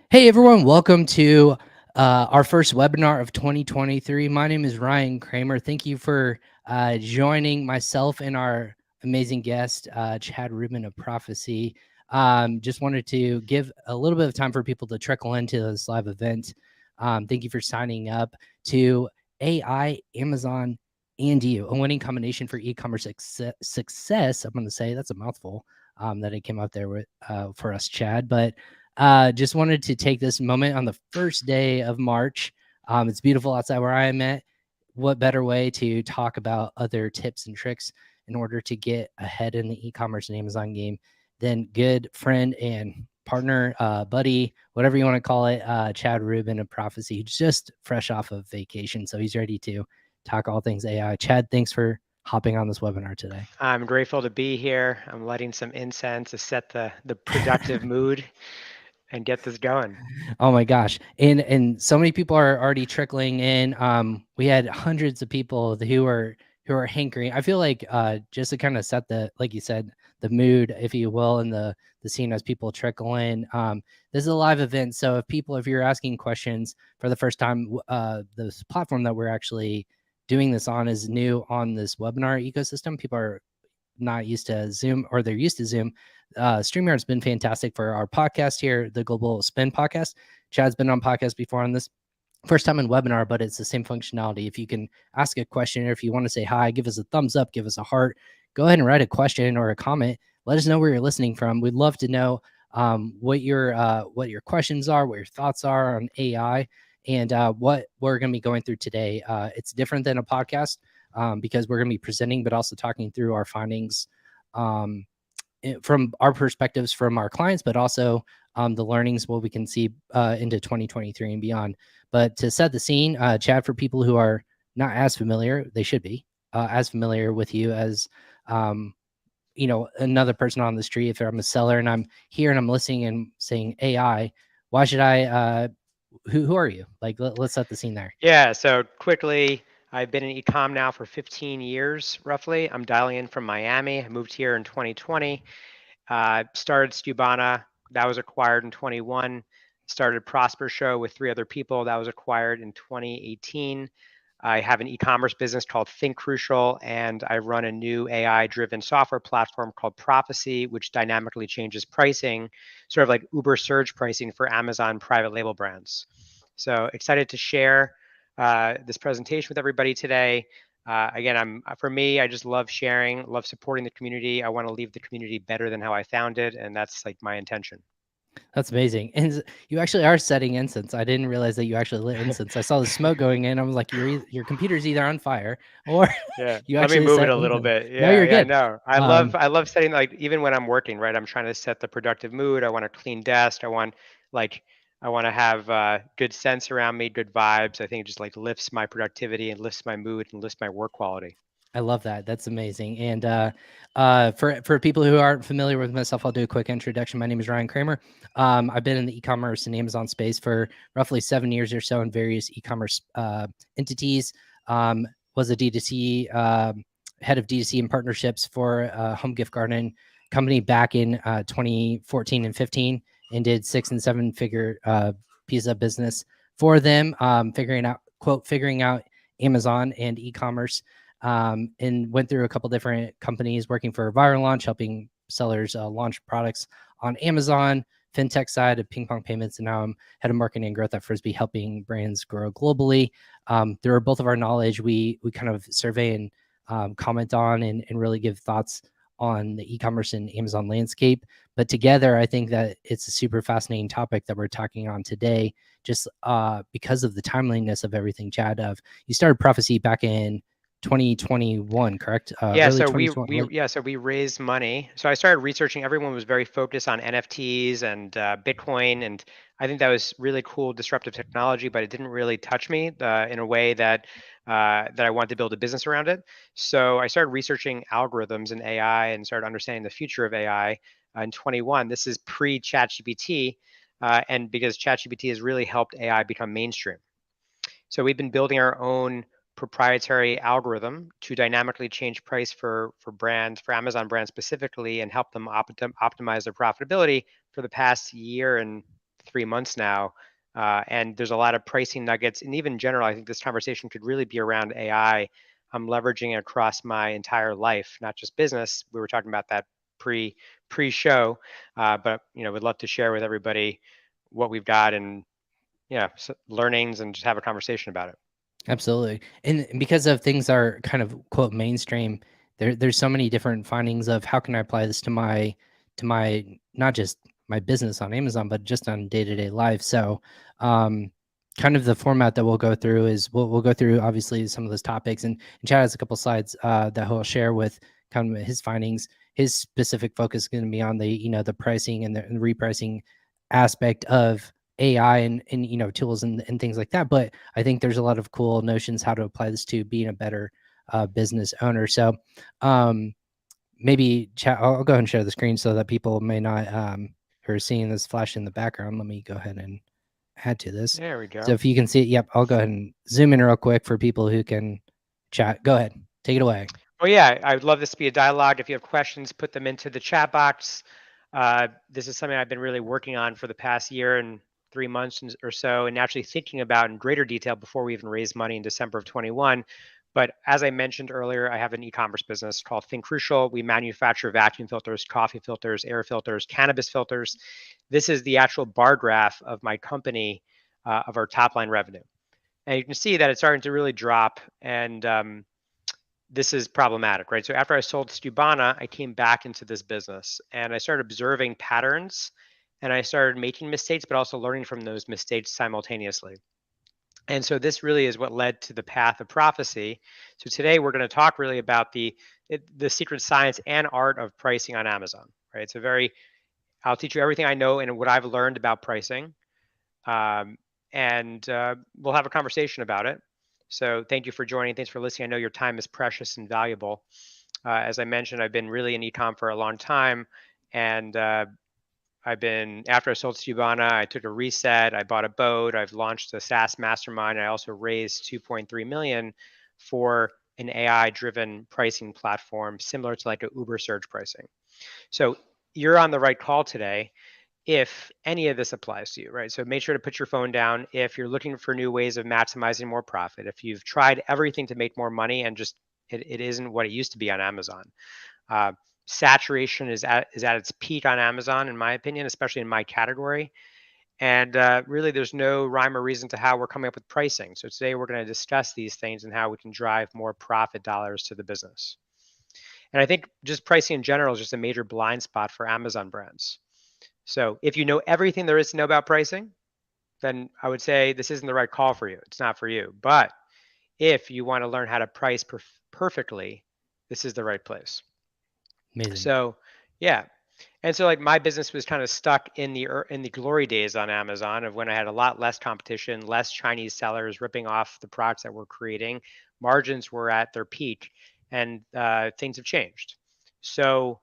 Hey everyone, welcome to our first webinar of 2023. My name is Ryan Kramer. Thank you for joining myself and our amazing guest, Chad Rubin of Prophecy. Just wanted to give a little bit of time for people to trickle into this live event. Thank you for signing up to AI, Amazon, and you, a winning combination for e-commerce success. I'm going to say that's a mouthful that it came up there with for us, Chad, but just wanted to take this moment on the first day of March. It's beautiful outside where I am at. What better way to talk about other tips and tricks in order to get ahead in the e-commerce and Amazon game than good friend and partner, buddy, whatever you want to call it, Chad Rubin of Prophecy, just fresh off of vacation. So he's ready to talk all things AI. Chad, thanks for hopping on this webinar today. I'm grateful to be here. I'm lighting some incense to set the productive mood and get this going. Oh my gosh. And so many people are already trickling in. We had hundreds of people who are hankering. I feel like just to kind of set the, like you said, the mood, if you will, and the scene as people trickle in. This is a live event. So if you're asking questions for the first time, this platform that we're actually doing this on is new on this webinar ecosystem. People are not used to Zoom, or they're used to Zoom. StreamYard's been fantastic for our podcast here, the Global Spin podcast. Chad's been on podcast before on this. First time in webinar, but it's the same functionality. If you can ask a question, or if you want to say hi, give us a thumbs up, give us a heart, go ahead and write a question or a comment. Let us know where you're listening from. We'd love to know what your questions are, what your thoughts are on AI, and what we're going to be going through today. It's different than a podcast because we're going to be presenting, but also talking through our findings um, from our perspectives from our clients, but also the learnings, what we can see into 2023 and beyond. But to set the scene, Chad, for people who are not as familiar, they should be as familiar with you as another person on the street. If I'm a seller and I'm here and I'm listening and saying AI, why should I? Who are you? Like, let's set the scene there. Yeah, so quickly, I've been in e-com now for 15 years, roughly. I'm dialing in from Miami. I moved here in 2020. Started Stubana, that was acquired in 21. Started Prosper Show with 3 other people, that was acquired in 2018. I have an e-commerce business called Think Crucial, and I run a new AI-driven software platform called Prophecy, which dynamically changes pricing, sort of like Uber surge pricing for Amazon private label brands. So excited to share this presentation with everybody today. Again, for me, I just love sharing, love supporting the community. I want to leave the community better than how I found it, and that's like my intention. That's amazing. And you actually are setting incense. I didn't realize that you actually lit incense. I saw the smoke going in. I was like, your computer's either on fire or Yeah, you let me actually move it set a little incense. bit. No, Yeah, you're yeah, good. no. Um, I love setting, like, even when I'm working, right? I'm trying to set the productive mood. I want a clean desk. Like I want to have good sense around me, good vibes. I think it just like lifts my productivity and lifts my mood and lifts my work quality. I love that. That's amazing. And for people who aren't familiar with myself, I'll do a quick introduction. My name is Ryan Kramer. I've been in the e-commerce and Amazon space for roughly 7 years or so in various e-commerce entities. Was a D2C head of D2C and partnerships for a home gift garden company back in 2014 and 15, and did 6 and 7 figure piece of business for them, figuring out Amazon and e-commerce, and went through a couple different companies working for Viral Launch, helping sellers launch products on Amazon, fintech side of Ping Pong Payments, and now I'm head of marketing and growth at Frisbee, helping brands grow globally. Through both of our knowledge, we kind of survey and comment on and really give thoughts on the e-commerce and Amazon landscape. But together, I think that it's a super fascinating topic that we're talking on today, just because of the timeliness of everything. Chad, of you started Prophecy back in 2021, correct? Yeah, Early so 2020, late. we raised money. So I started researching. Everyone was very focused on NFTs and Bitcoin, and I think that was really cool, disruptive technology. But it didn't really touch me in a way that I wanted to build a business around it. So I started researching algorithms and AI and started understanding the future of AI in 21. This is pre ChatGPT, and because ChatGPT has really helped AI become mainstream. So we've been building our own proprietary algorithm to dynamically change price for brands, for Amazon brands specifically, and help them optimize their profitability for the past year and 3 months now. And there's a lot of pricing nuggets. And even in general, I think this conversation could really be around AI. I'm leveraging it across my entire life, not just business. We were talking about that pre-show, but would love to share with everybody what we've got and learnings and just have a conversation about it. Absolutely. And because of things are kind of quote mainstream, there's so many different findings of how can I apply this to my not just my business on Amazon, but just on day-to-day life. So kind of the format that we'll go through is we'll go through obviously some of those topics, and Chad has a couple slides that he'll share with kind of his findings. His specific focus is going to be on the pricing and the repricing aspect of AI and tools and things like that. But I think there's a lot of cool notions how to apply this to being a better business owner. So maybe chat. I'll go ahead and share the screen so that people may not who are seeing this flash in the background. Let me go ahead and add to this. There we go. So if you can see it, yep, I'll go ahead and zoom in real quick for people who can chat. Go ahead, take it away. Well, yeah, I would love this to be a dialogue. If you have questions, put them into the chat box. This is something I've been really working on for the past year and 3 months or so, and actually thinking about in greater detail before we even raised money in December of 21. But as I mentioned earlier, I have an e-commerce business called Think Crucial. We manufacture vacuum filters, coffee filters, air filters, cannabis filters. This is the actual bar graph of my company, of our top line revenue. And you can see that it's starting to really drop, and this is problematic, right? So after I sold Stubana, I came back into this business and I started observing patterns, and I started making mistakes, but also learning from those mistakes simultaneously. And so this really is what led to the path of prophecy. So today we're going to talk really about the secret science and art of pricing on Amazon, right? It's I'll teach you everything I know and what I've learned about pricing. And we'll have a conversation about it. So thank you for joining. Thanks for listening. I know your time is precious and valuable. As I mentioned, I've been really in e-com for a long time, and after I sold Cubana, I took a reset. I bought a boat. I've launched a SaaS mastermind. I also raised 2.3 million for an AI-driven pricing platform similar to like a Uber surge pricing. So you're on the right call today if any of this applies to you, right? So make sure to put your phone down if you're looking for new ways of maximizing more profit. If you've tried everything to make more money and just it isn't what it used to be on Amazon. Saturation is at its peak on Amazon, in my opinion, especially in my category. And really, there's no rhyme or reason to how we're coming up with pricing. So today we're going to discuss these things and how we can drive more profit dollars to the business. And I think just pricing in general is just a major blind spot for Amazon brands. So if you know everything there is to know about pricing, then I would say this isn't the right call for you. It's not for you. But if you want to learn how to price perfectly, this is the right place. Amazing. So, yeah. And so like my business was kind of stuck in the glory days on Amazon of when I had a lot less competition, less Chinese sellers ripping off the products that we're creating. Margins were at their peak, and things have changed. So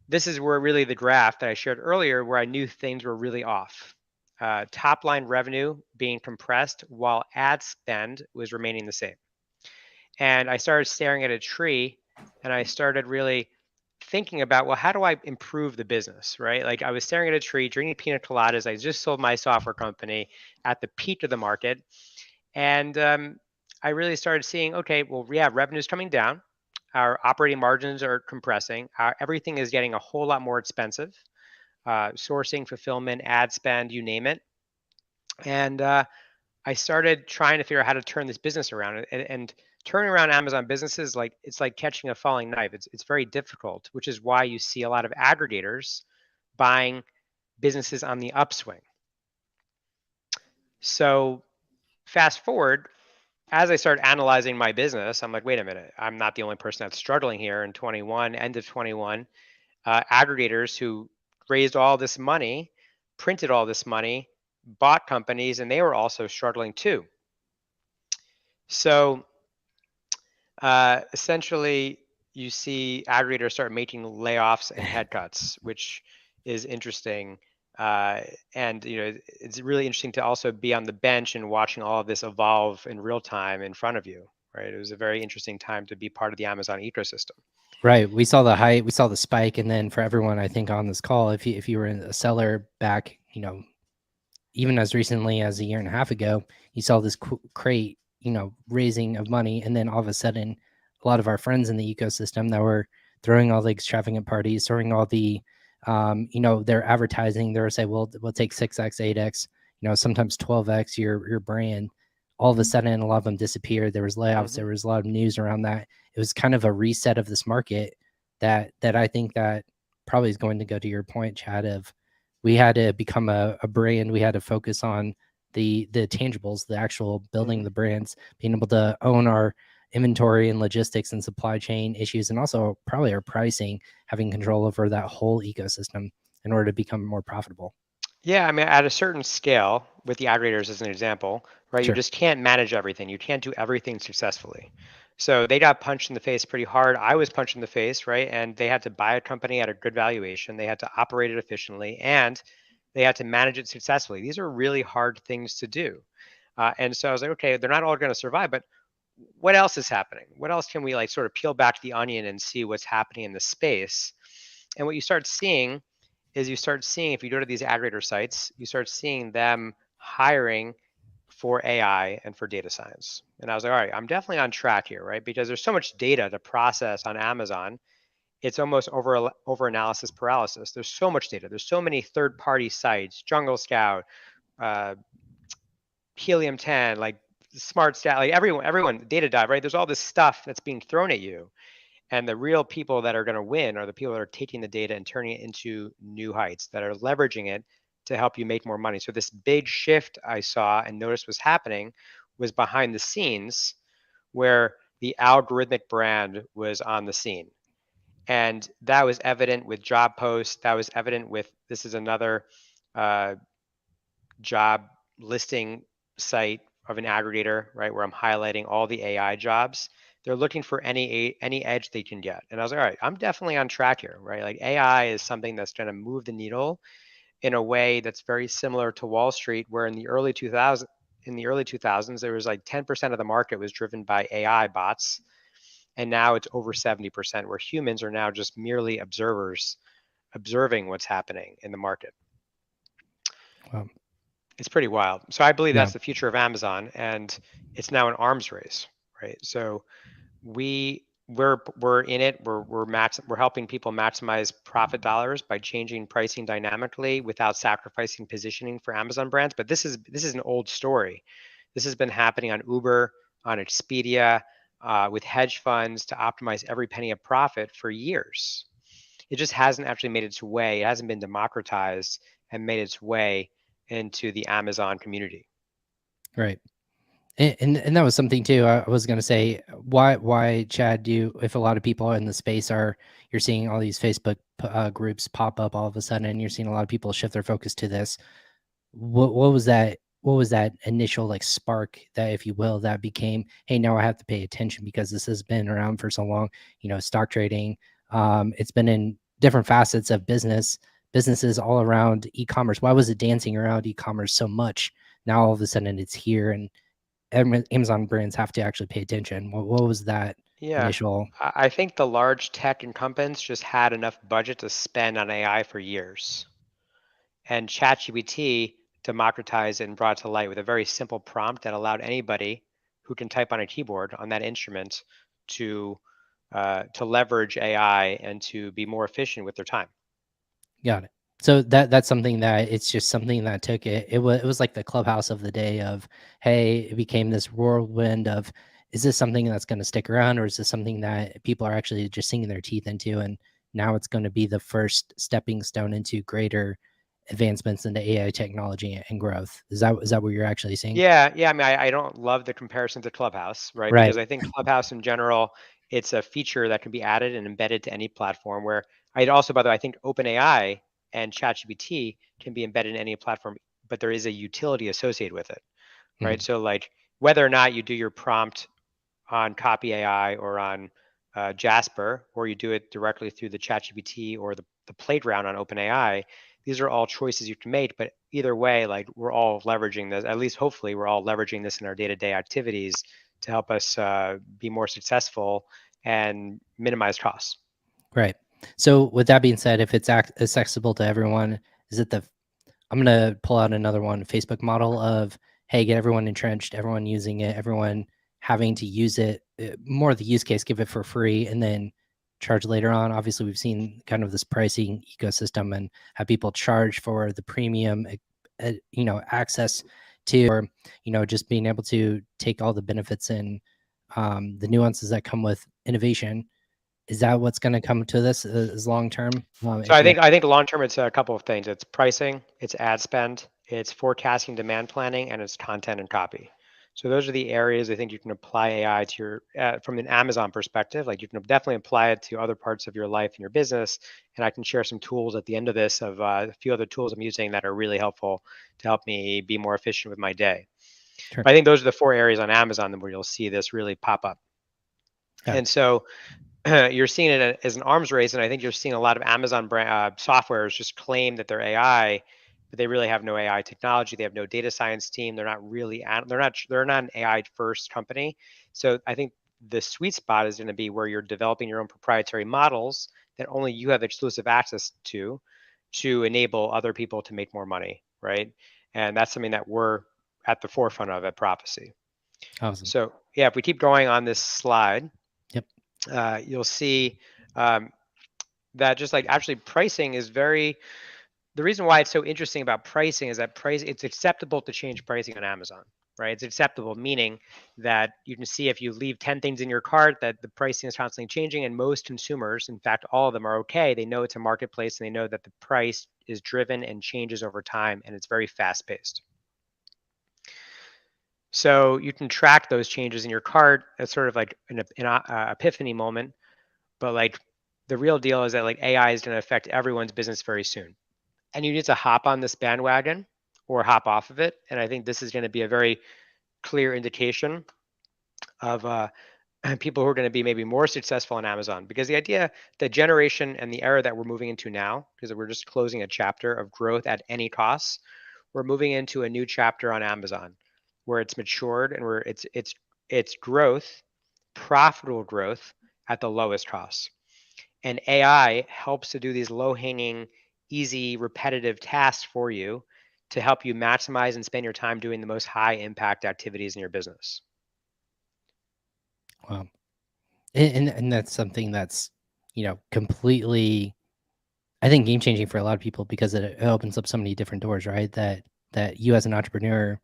this is where really the graph that I shared earlier, where I knew things were really off. Top line revenue being compressed while ad spend was remaining the same. And I started staring at a tree, and I started really thinking about, well, how do I improve the business, right? Like I was staring at a tree, drinking pina coladas. I just sold my software company at the peak of the market. And I really started seeing, okay, well, yeah, revenue's coming down. Our operating margins are compressing. Everything is getting a whole lot more expensive. Sourcing, fulfillment, ad spend, you name it. And I started trying to figure out how to turn this business around. And turning around Amazon businesses, it's like catching a falling knife. It's very difficult, which is why you see a lot of aggregators buying businesses on the upswing. So fast forward, as I started analyzing my business, I'm like, wait a minute, I'm not the only person that's struggling here in 21, end of 21. Aggregators who raised all this money, printed all this money, bought companies, and they were also struggling too. So essentially, you see aggregators start making layoffs and headcuts, which is interesting. And it's really interesting to also be on the bench and watching all of this evolve in real time in front of you, right? It was a very interesting time to be part of the Amazon ecosystem. Right. We saw the height, we saw the spike, and then for everyone, I think on this call, if you were a seller back, even as recently as a year and a half ago, you saw this crate, raising of money, and then all of a sudden, a lot of our friends in the ecosystem that were throwing all the extravagant parties, throwing all the, their advertising, they were say, well, we'll take 6x, 8x, sometimes 12x your brand. All of a sudden, a lot of them disappeared. There was layoffs. There was a lot of news around that. It was kind of a reset of this market that I think that probably is going to go to your point, Chad, of we had to become a brand. We had to focus on the tangibles, the actual building the brands, being able to own our inventory and logistics and supply chain issues, and also probably our pricing, having control over that whole ecosystem in order to become more profitable. Yeah, I mean, at a certain scale, with the aggregators as an example, right? You Sure. just can't manage everything. You can't do everything successfully. So they got punched in the face pretty hard. I was punched in the face, right? And they had to buy a company at a good valuation. They had to operate it efficiently, and they had to manage it successfully. These are really hard things to do. And so I was like, okay, they're not all going to survive, but what else is happening? What else can we like sort of peel back the onion and see what's happening in the space? And what you start seeing is you start seeing, if you go to these aggregator sites, you start seeing them hiring for AI and for data science. And I was like, all right, I'm definitely on track here, right? Because there's so much data to process on Amazon. It's almost over analysis paralysis. There's so much data. There's so many third party sites, Jungle Scout, uh, Helium 10, like Smart Stat, like everyone, Data Dive, right? There's all this stuff that's being thrown at you. And the real people that are going to win are the people that are taking the data and turning it into new heights, that are leveraging it to help you make more money. So this big shift I saw and noticed was happening was behind the scenes, where the algorithmic brand was on the scene. And that was evident with job posts. That was evident with, this is another uh, job listing site of an aggregator, right, where I'm highlighting all the AI jobs. They're looking for any edge they can get. And I was like, all right, I'm definitely on track here, right? Like AI is something that's going to move the needle in a way that's very similar to Wall Street, where in the early 2000s there was like 10% of the market was driven by AI bots, and now it's over 70%, where humans are now just merely observers, observing what's happening in the market. Wow. It's pretty wild. So I believe Yeah. that's the future of Amazon, and it's now an arms race, right? So we're in it. We're helping people maximize profit dollars by changing pricing dynamically without sacrificing positioning for Amazon brands. But this is an old story. This has been happening on Uber, on Expedia, with hedge funds to optimize every penny of profit for years. It just hasn't actually made its way. It hasn't been democratized and made its way into the Amazon community. Right. And that was something too. I was going to say, why Chad, do if a lot of people in the space are, you're seeing all these Facebook groups pop up all of a sudden, and you're seeing a lot of people shift their focus to this. What was that? What was that initial like spark, that, if you will, that became, hey, now I have to pay attention because this has been around for so long. Stock trading. It's been in different facets of businesses all around e-commerce. Why was it dancing around e-commerce so much? Now all of a sudden it's here, and Amazon brands have to actually pay attention. What was that Yeah, initial? I think the large tech incumbents just had enough budget to spend on AI for years. And ChatGPT democratized it and brought it to light with a very simple prompt that allowed anybody who can type on a keyboard on that instrument to leverage AI and to be more efficient with their time. Got it. So that's something that, it's just something that took it. It was like the clubhouse of the day of, hey, it became this whirlwind of, is this something that's going to stick around, or is this something that people are actually just sinking their teeth into, and now it's going to be the first stepping stone into greater advancements into AI technology and growth? Is that what you're actually seeing? Yeah. I mean, I don't love the comparison to Clubhouse, right? Right. Because I think Clubhouse in general, it's a feature that can be added and embedded to any platform. Where I'd also, by the way, I think OpenAI and ChatGPT can be embedded in any platform, but there is a utility associated with it, right? Mhm. So like whether or not you do your prompt on Copy AI or on Jasper, or you do it directly through the ChatGPT or the playground on OpenAI, these are all choices you can make. But either way, like we're all leveraging this, at least hopefully, we're all leveraging this in our day-to-day activities to help us be more successful and minimize costs. Right. So with that being said, if it's accessible to everyone, is it the I'm gonna pull out another one, Facebook model of, hey, get everyone entrenched, everyone using it, everyone having to use it, more the use case, give it for free, and then charge later on. Obviously, we've seen kind of this pricing ecosystem and have people charge for the premium, access to, or just being able to take all the benefits and the nuances that come with innovation. Is that what's going to come to this as long term? So If you I think long term it's a couple of things. It's pricing, it's ad spend, it's forecasting, demand planning, and it's content and copy. So those are the areas I think you can apply AI to your from an Amazon perspective. Like you can definitely apply it to other parts of your life and your business. And I can share some tools at the end of this of a few other tools I'm using that are really helpful to help me be more efficient with my day. sure. But I think those are the 4 areas on Amazon where you'll see this really pop up. Yeah. And so you're seeing it as an arms race, and I think you're seeing a lot of Amazon softwares just claim that they're AI, but they really have no AI technology. They have no data science team. They're not really they're not an AI first company. So I think the sweet spot is going to be where you're developing your own proprietary models that only you have exclusive access to enable other people to make more money, right? And that's something that we're at the forefront of at Prophecy. Awesome. So yeah, if we keep going on this slide, Yep. you'll see um, that just like actually pricing is very the reason why it's so interesting about pricing is that price it's acceptable to change pricing on Amazon, right? It's acceptable, meaning that you can see if you leave 10 things in your cart that the pricing is constantly changing, and most consumers, in fact all of them, are okay. They know it's a marketplace and they know that the price is driven and changes over time, and it's very fast paced. So you can track those changes in your cart. It's sort of like an epiphany moment. But like the real deal is that like AI is going to affect everyone's business very soon. And you need to hop on this bandwagon or hop off of it. And I think this is going to be a very clear indication of people who are going to be maybe more successful on Amazon, because the idea, the generation and the era that we're moving into now, because we're just closing a chapter of growth at any cost, we're moving into a new chapter on Amazon where it's matured and where it's growth, profitable growth at the lowest cost. And AI helps to do these low hanging, easy, repetitive tasks for you to help you maximize and spend your time doing the most high impact activities in your business. Wow. And that's something that's completely, I think, game changing for a lot of people, because it opens up so many different doors, right? That you as an entrepreneur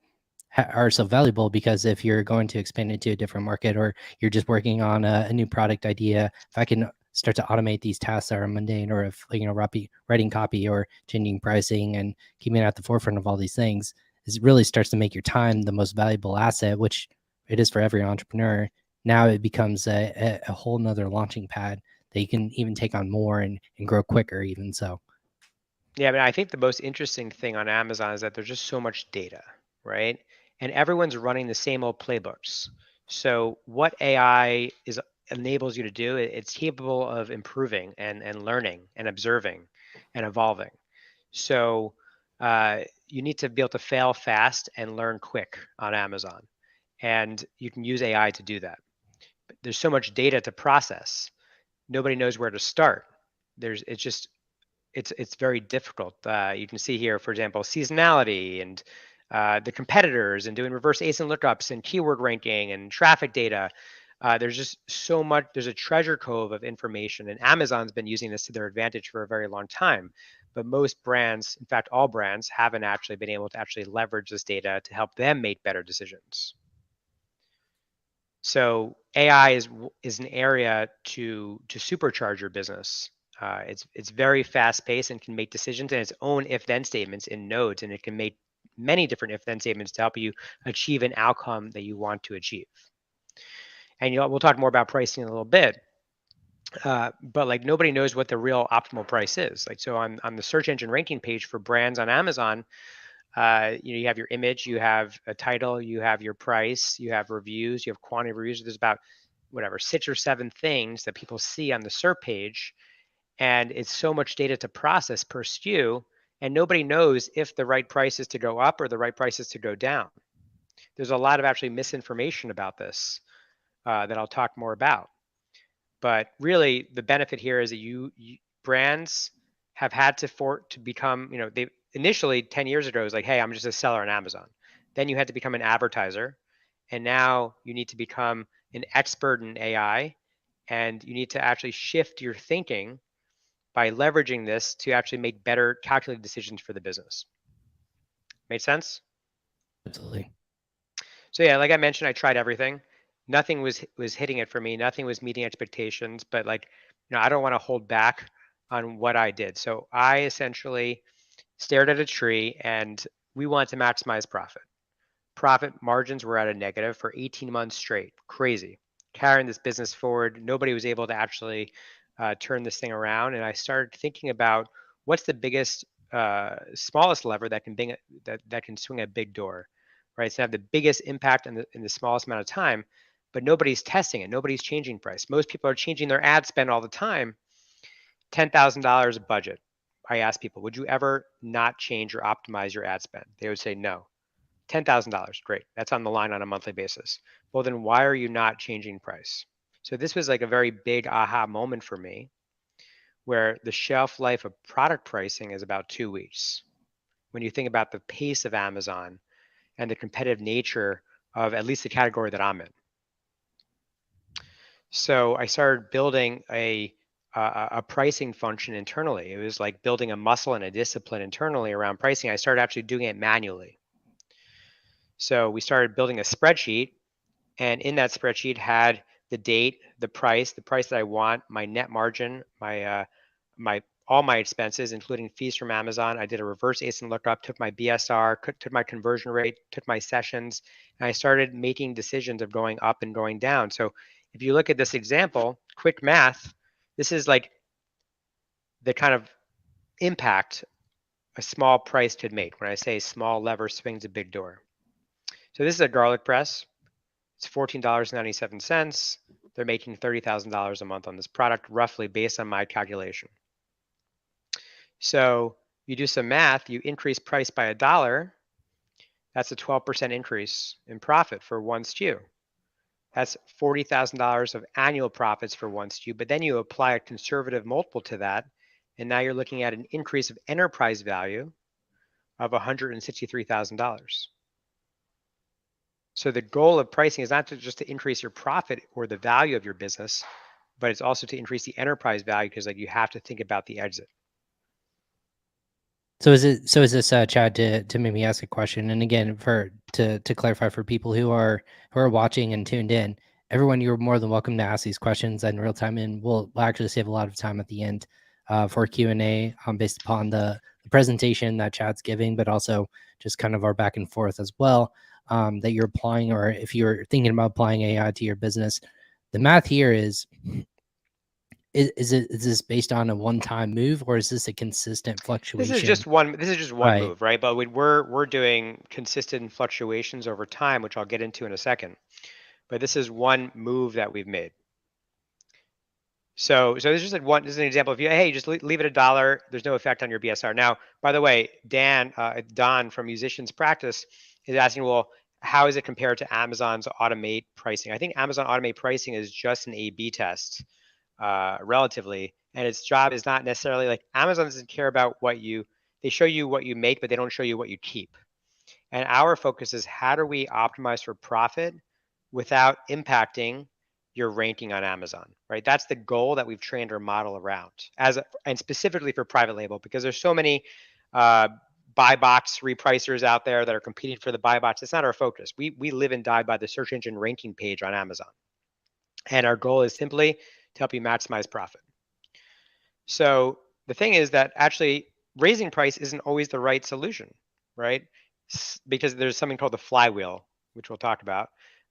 are so valuable, because if you're going to expand into a different market, or you're just working on a new product idea, if I can start to automate these tasks that are mundane, or if writing copy or changing pricing and keeping it at the forefront of all these things, it really starts to make your time the most valuable asset, which it is for every entrepreneur. Now it becomes a whole nother launching pad that you can even take on more and grow quicker, even so. Yeah, but I think the most interesting thing on Amazon is that there's just so much data, right? And everyone's running the same old playbooks. So what AI is enables you to do, it's capable of improving and learning and observing and evolving. So you need to be able to fail fast and learn quick on Amazon. And you can use AI to do that. But there's so much data to process. Nobody knows where to start. It's just it's very difficult. You can see here, for example, seasonality and the competitors, and doing reverse ASIN lookups and keyword ranking and traffic data. There's just so much. There's a treasure trove of information, and Amazon's been using this to their advantage for a very long time. But most brands, in fact, all brands, haven't actually been able to actually leverage this data to help them make better decisions. So AI is an area to supercharge your business. It's very fast paced and can make decisions in its own if then statements in nodes, and it can make many different if then statements to help you achieve an outcome that you want to achieve. And we'll talk more about pricing in a little bit. But like nobody knows what the real optimal price is. Like so on the search engine ranking page for brands on Amazon, you have your image, you have a title, you have your price, you have reviews, you have quantity of reviews. There's about whatever 6 or 7 things that people see on the SERP page, and it's so much data to process per SKU, and nobody knows if the right price is to go up or the right price is to go down. There's a lot of actually misinformation about this that I'll talk more about. But really, the benefit here is that you brands have had to become, initially 10 years ago, it was like, hey, I'm just a seller on Amazon. Then you had to become an advertiser. And now you need to become an expert in AI. And you need to actually shift your thinking by leveraging this to actually make better calculated decisions for the business. Made sense? Absolutely. So yeah, like I mentioned, I tried everything. Nothing was hitting it for me. Nothing was meeting expectations. But like, I don't want to hold back on what I did. So I essentially stared at a tree, and we wanted to maximize profit. Profit margins were at a negative for 18 months straight. Crazy. Carrying this business forward, nobody was able to actually turn this thing around. And I started thinking about what's the biggest, smallest lever that can that can swing a big door, right? It's to have the biggest impact in the smallest amount of time, but nobody's testing it. Nobody's changing price. Most people are changing their ad spend all the time. $10,000 a budget. I ask people, would you ever not change or optimize your ad spend? They would say no. $10,000, great. That's on the line on a monthly basis. Well, then why are you not changing price? So this was like a very big aha moment for me, where the shelf life of product pricing is about 2 weeks. When you think about the pace of Amazon and the competitive nature of at least the category that I'm in. So I started building a pricing function internally. It was like building a muscle and a discipline internally around pricing. I started actually doing it manually. So we started building a spreadsheet, and in that spreadsheet had the date, the price that I want, my net margin, my all my expenses, including fees from Amazon. I did a reverse ASIN lookup, took my BSR, took my conversion rate, took my sessions, and I started making decisions of going up and going down. So if you look at this example, quick math, this is like the kind of impact a small price could make. When I say small lever swings a big door. So this is a garlic press. It's $14.97. They're making $30,000 a month on this product, roughly based on my calculation. So you do some math, you increase price by $1, that's a 12% increase in profit for one SKU. That's $40,000 of annual profits for one SKU, but then you apply a conservative multiple to that, and now you're looking at an increase of enterprise value of $163,000. So the goal of pricing is not just to increase your profit or the value of your business, but it's also to increase the enterprise value, because like you have to think about the exit. So is this Chad, to maybe ask a question? And again, to clarify for people who are watching and tuned in, everyone, you're more than welcome to ask these questions in real time, and we'll actually save a lot of time at the end for Q&A based upon the presentation that Chad's giving, but also just kind of our back and forth as well, that you're applying, or if you're thinking about applying AI to your business. The math here is this based on a one-time move, or is this a consistent This is fluctuation? just one. This is just one Right. move, right? But we're doing consistent fluctuations over time, which I'll get into in a second. But this is one move that we've made. So this is just like one. This is an example. If you hey, just leave it $1, there's no effect on your BSR. Now, by the way, Don from Musicians Practice is asking, well, how is it compared to Amazon's Automate pricing? I think Amazon Automate pricing is just an A/B test, relatively, and its job is not necessarily like Amazon doesn't care about what you. They show you what you make, but they don't show you what you keep. And our focus is how do we optimize for profit without impacting your ranking on Amazon, right? That's the goal that we've trained our model around, and specifically for private label, because there's so many buy box repricers out there that are competing for the buy box. It's not our focus. We live and die by the search engine ranking page on Amazon, and our goal is simply to help you maximize profit. So the thing is that actually raising price isn't always the right solution, right? Because there's something called the flywheel, which we'll talk about.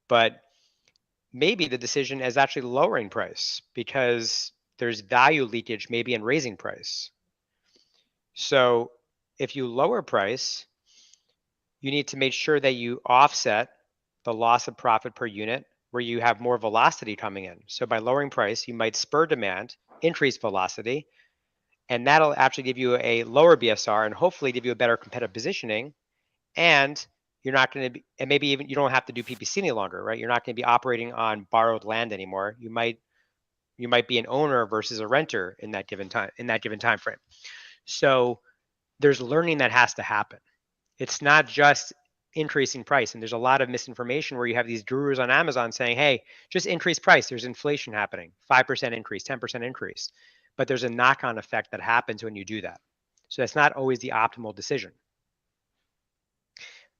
But maybe the decision is actually lowering price because there's value leakage maybe in raising price. So if you lower price, you need to make sure that you offset the loss of profit per unit where you have more velocity coming in. So by lowering price, you might spur demand, increase velocity, and that'll actually give you a lower BSR and hopefully give you a better competitive positioning. And you're not going to be, and maybe even you don't have to do PPC any longer, right? You're not going to be operating on borrowed land anymore. You might be an owner versus a renter in that given time frame. So there's learning that has to happen. It's not just increasing price. And there's a lot of misinformation where you have these gurus on Amazon saying, hey, just increase price. There's inflation happening, 5% increase, 10% increase. But there's a knock on effect that happens when you do that. So that's not always the optimal decision.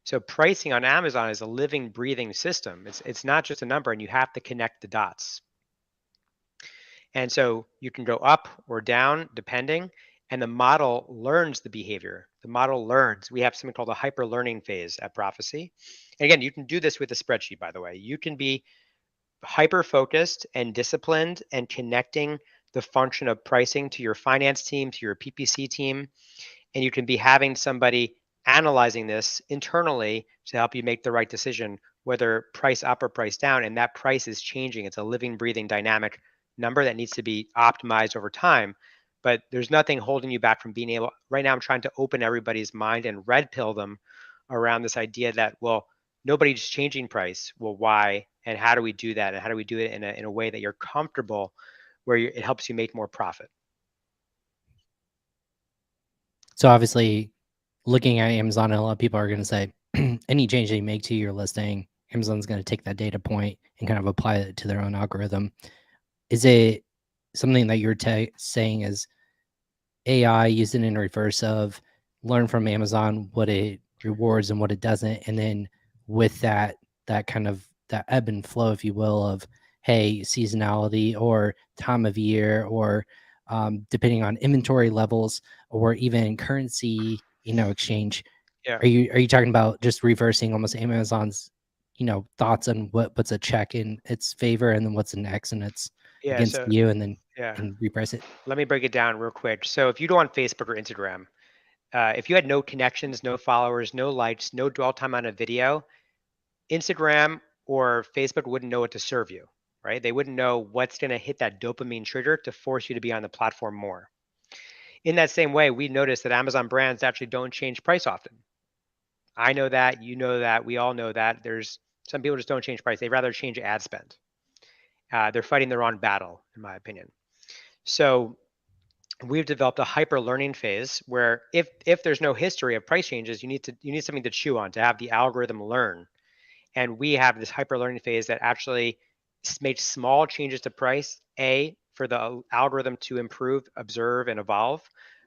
So pricing on Amazon is a living, breathing system. It's not just a number, and you have to connect the dots. And so you can go up or down depending, and the model learns the behavior. The model learns. We have something called a hyper learning phase at Prophecy. And again, you can do this with a spreadsheet, by the way. You can be hyper focused and disciplined and connecting the function of pricing to your finance team, to your PPC team, and you can be having somebody analyzing this internally to help you make the right decision, whether price up or price down. And that price is changing. It's a living, breathing, dynamic number that needs to be optimized over time. But there's nothing holding you back from being able. Right now, I'm trying to open everybody's mind and red pill them around this idea that, well, nobody's changing price. Well, why? And how do we do that? And how do we do it in a way that you're comfortable, where it helps you make more profit? So obviously, looking at Amazon, a lot of people are going to say any change they make to your listing, Amazon's going to take that data point and kind of apply it to their own algorithm. Is it something that you're saying is AI used in reverse of learn from Amazon what it rewards and what it doesn't, and then with that kind of that ebb and flow, if you will, of hey, seasonality or time of year or depending on inventory levels or even currency, exchange. Yeah. Are you talking about just reversing almost Amazon's, thoughts on what's a check in its favor and then what's an X and it's Yeah. against So, you, and then yeah. and reprice it? Let me break it down real quick. So if you go on Facebook or Instagram, if you had no connections, no followers, no likes, no dwell time on a video, Instagram or Facebook wouldn't know what to serve you, right? They wouldn't know what's going to hit that dopamine trigger to force you to be on the platform more. In that same way, we noticed that Amazon brands actually don't change price often. I know that, you know that, we all know that. There's some people just don't change price. They'd rather change ad spend. They're fighting their own battle, in my opinion. So we've developed a hyper learning phase where if there's no history of price changes, you need something to chew on to have the algorithm learn. And we have this hyper learning phase that actually makes small changes to price, A, for the algorithm to improve, observe, and evolve,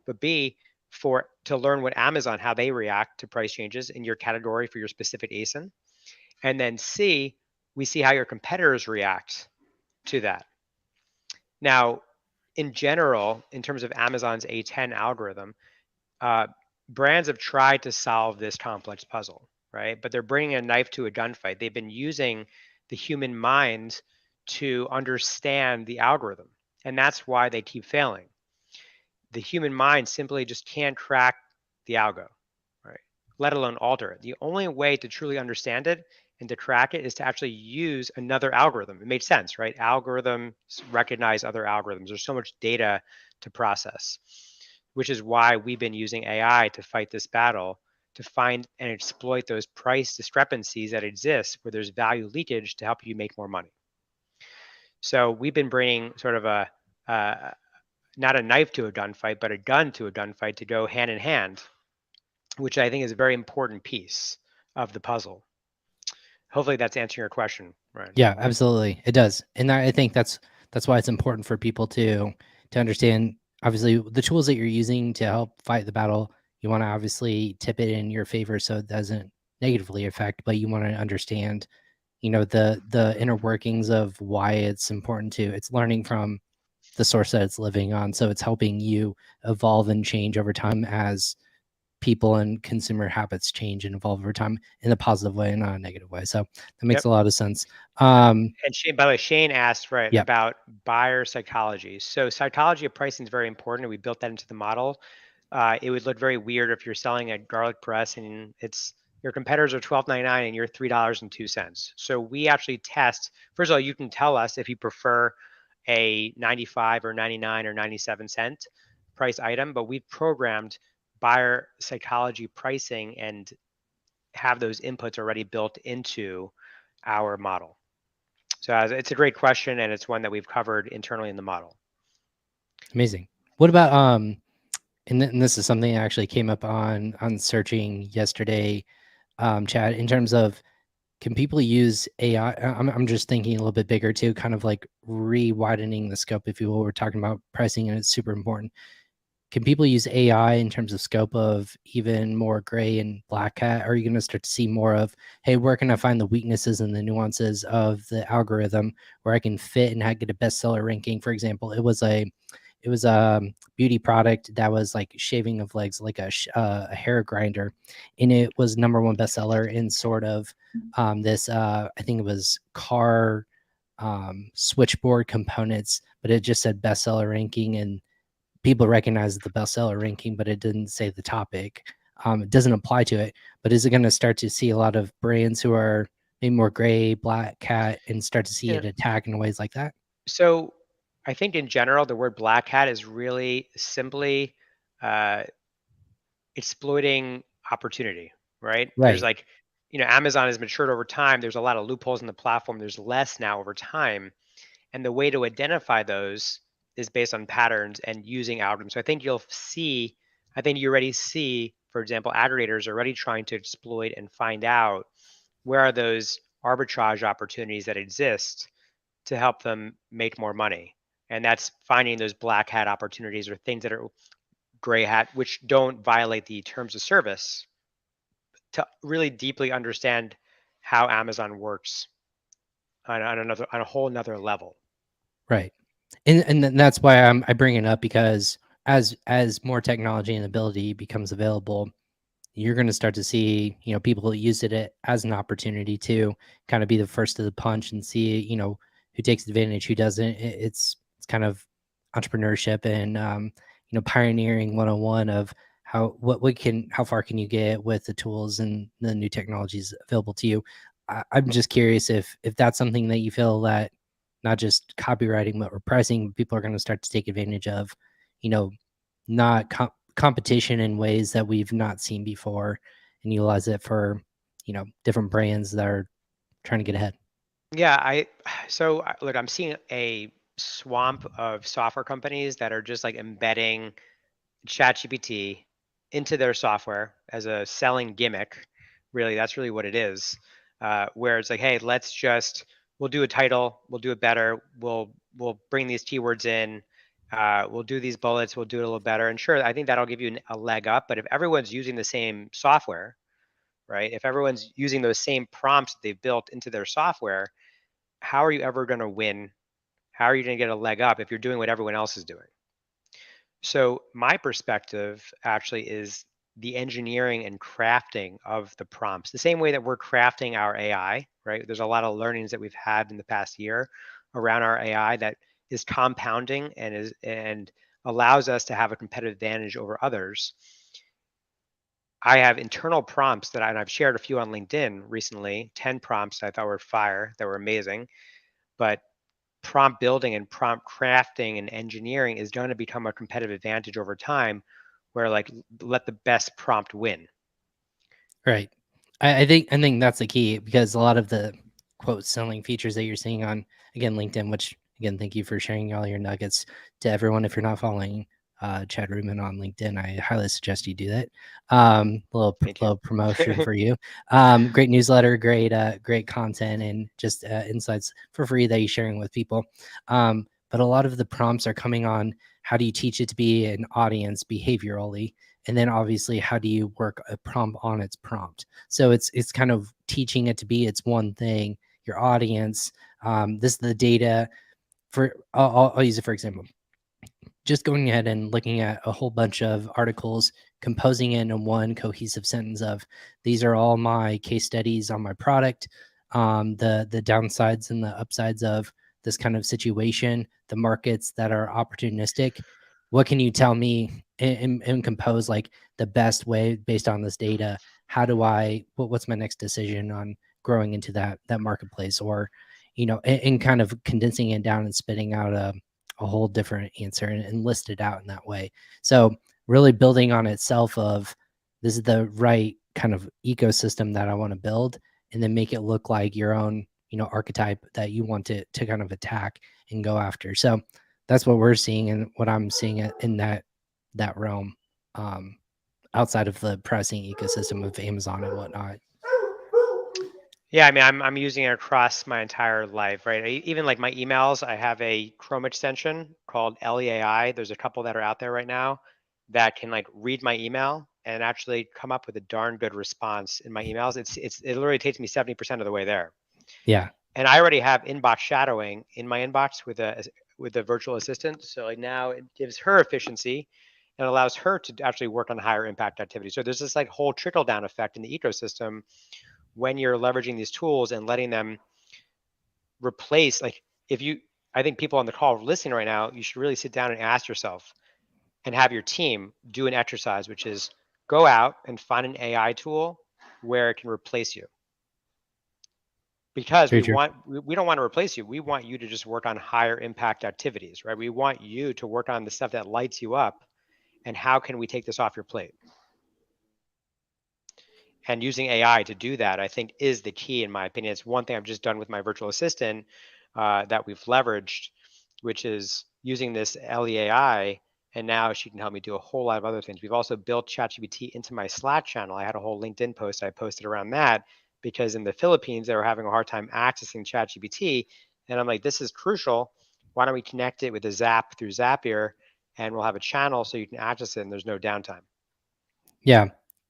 but B, to learn what Amazon, how they react to price changes in your category for your specific ASIN. And then C, we see how your competitors react to that. Now, in general, in terms of Amazon's A10 algorithm, brands have tried to solve this complex puzzle, right? But they're bringing a knife to a gunfight. They've been using the human mind to understand the algorithm, and that's why they keep failing. The human mind simply just can't crack the algo, right? Let alone alter it. The only way to truly understand it and to crack it is to actually use another algorithm. It made sense, right? Algorithms recognize other algorithms. There's so much data to process, which is why we've been using AI to fight this battle, to find and exploit those price discrepancies that exist where there's value leakage to help you make more money. So we've been bringing sort of not a knife to a gunfight, but a gun to a gunfight to go hand in hand, which I think is a very important piece of the puzzle. Hopefully that's answering your question, Ryan. Yeah, absolutely. It does. And I think that's why it's important for people to understand obviously the tools that you're using to help fight the battle. You want to obviously tip it in your favor so it doesn't negatively affect, but you want to understand, the inner workings of why it's important to. It's learning from the source that it's living on. So it's helping you evolve and change over time as people and consumer habits change and evolve over time in a positive way and not a negative way. So that makes Yep. a lot of sense. And Shane, by the way, Shane asked right Yeah, about buyer psychology. So psychology of pricing is very important, and we built that into the model. It would look very weird if you're selling a garlic press and it's your competitors are $12.99 and you're $3.02. So we actually test. First of all, you can tell us if you prefer a 95 or 99 or 97 cent price item, but we've programmed buyer psychology pricing and have those inputs already built into our model. So it's a great question, and it's one that we've covered internally in the model. amazing. What about And this is something that actually came up on searching yesterday, Chad, in terms of, can people use AI? I'm just thinking a little bit bigger too, kind of like re-widening the scope, if you will. We're talking about pricing, and it's super important. Can people use AI in terms of scope of even more gray and black hat? Are you going to start to see more of, hey, where can I find the weaknesses and the nuances of the algorithm where I can fit and get a bestseller ranking? For example, it was a beauty product that was like shaving of legs, like a hair grinder, and it was #1 bestseller in sort of this. I think it was car switchboard components, but it just said bestseller ranking, and people recognize the bestseller ranking, but it didn't say the topic. It doesn't apply to it. But is it going to start to see a lot of brands who are maybe more gray, black cat, and start to see Yeah. it attack in ways like that? So I think in general, the word black hat is really simply uh, exploiting opportunity, right? There's Right. like, Amazon has matured over time. There's a lot of loopholes in the platform. There's less now over time. And the way to identify those is based on patterns and using algorithms. So I think you already see, for example, aggregators are already trying to exploit and find out where are those arbitrage opportunities that exist to help them make more money. And that's finding those black hat opportunities or things that are gray hat, which don't violate the terms of service, to really deeply understand how Amazon works on a whole nother level. Right. And that's why I bring it up, because as more technology and ability becomes available, you're going to start to see, people use it as an opportunity to kind of be the first to the punch and see, who takes advantage, who doesn't. It's kind of entrepreneurship and, pioneering 101 of how far can you get with the tools and the new technologies available to you. I'm just curious if that's something that you feel that not just copywriting but pricing, people are going to start to take advantage of, you know, not competition in ways that we've not seen before, and utilize it for, different brands that are trying to get ahead. Yeah, look, I'm seeing a swamp of software companies that are just like embedding ChatGPT into their software as a selling gimmick. Really, that's really what it is. Where it's like, hey, we'll do a title, we'll do it better, we'll bring these keywords in, we'll do these bullets, we'll do it a little better. And sure, I think that'll give you a leg up. But if everyone's using the same software, right? If everyone's using those same prompts that they've built into their software, how are you ever going to win? How are you going to get a leg up if you're doing what everyone else is doing? So my perspective actually is the engineering and crafting of the prompts, the same way that we're crafting our AI, right? There's a lot of learnings that we've had in the past year around our AI that is compounding and allows us to have a competitive advantage over others. I have internal prompts and I've shared a few on LinkedIn recently, 10 prompts that I thought were fire, that were amazing. But prompt building and prompt crafting and engineering is going to become a competitive advantage over time, where like let the best prompt win. Right. I think that's the key, because a lot of the quote selling features that you're seeing on, again, LinkedIn, which again, thank you for sharing all your nuggets to everyone. If you're not following Chad Rubin on LinkedIn, I highly suggest you do that. Thank you. Little promotion for you. Great newsletter, great content, and just insights for free that you're sharing with people. But a lot of the prompts are coming on, how do you teach it to be an audience behaviorally, and then obviously how do you work a prompt on its prompt. So it's kind of teaching it to be its one thing, your audience. This is the data for, I'll use it for example, just going ahead and looking at a whole bunch of articles, composing it in one cohesive sentence of, these are all my case studies on my product, the downsides and the upsides of this kind of situation, the markets that are opportunistic. What can you tell me, and compose like the best way based on this data? How do what's my next decision on growing into that marketplace? Or, and kind of condensing it down and spitting out a whole different answer, and list it out in that way. So really building on itself of, this is the right kind of ecosystem that I want to build, and then make it look like your own, archetype that you want to kind of attack and go after. So that's what we're seeing, and what I'm seeing in that realm. outside of the pricing ecosystem of Amazon and whatnot. Yeah, I mean, I'm using it across my entire life, right? Even like my emails, I have a Chrome extension called LEAI. There's a couple that are out there right now that can like read my email and actually come up with a darn good response in my emails. It literally takes me 70% of the way there. Yeah. And I already have inbox shadowing in my inbox with a virtual assistant. So like now it gives her efficiency and allows her to actually work on higher impact activities. So there's this like whole trickle down effect in the ecosystem when you're leveraging these tools and letting them replace, like, if you, I think people on the call listening right now, you should really sit down and ask yourself and have your team do an exercise, which is go out and find an AI tool where it can replace you. Because Very true. we don't want to replace you. We want you to just work on higher impact activities, right? We want you to work on the stuff that lights you up. And how can we take this off your plate? And using AI to do that, I think, is the key, in my opinion. It's one thing I've just done with my virtual assistant that we've leveraged, which is using this LEAI, and now she can help me do a whole lot of other things. We've also built ChatGPT into my Slack channel. I had a whole LinkedIn post I posted around that because in the Philippines, they were having a hard time accessing ChatGPT. And I'm like, this is crucial. Why don't we connect it with a Zap through Zapier, and we'll have a channel so you can access it and there's no downtime. Yeah.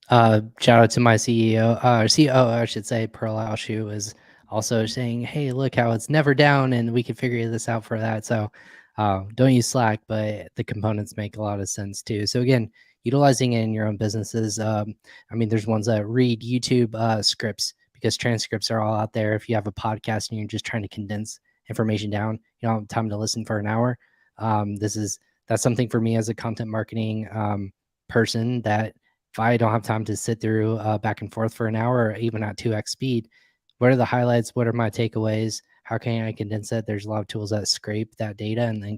Shout out to my CEO, or COO, I should say, Pearl Alshu, is also saying, "Hey, look how it's never down, and we can figure this out for that." So, don't use Slack, but the components make a lot of sense too. So again, utilizing it in your own businesses. I mean, there's ones that read YouTube scripts because transcripts are all out there. If you have a podcast and you're just trying to condense information down, you don't have time to listen for an hour. That's something for me as a content marketing person that if I don't have time to sit through back and forth for an hour or even at 2x speed, what are the highlights? What are my takeaways? How can I condense it? There's a lot of tools that scrape that data and then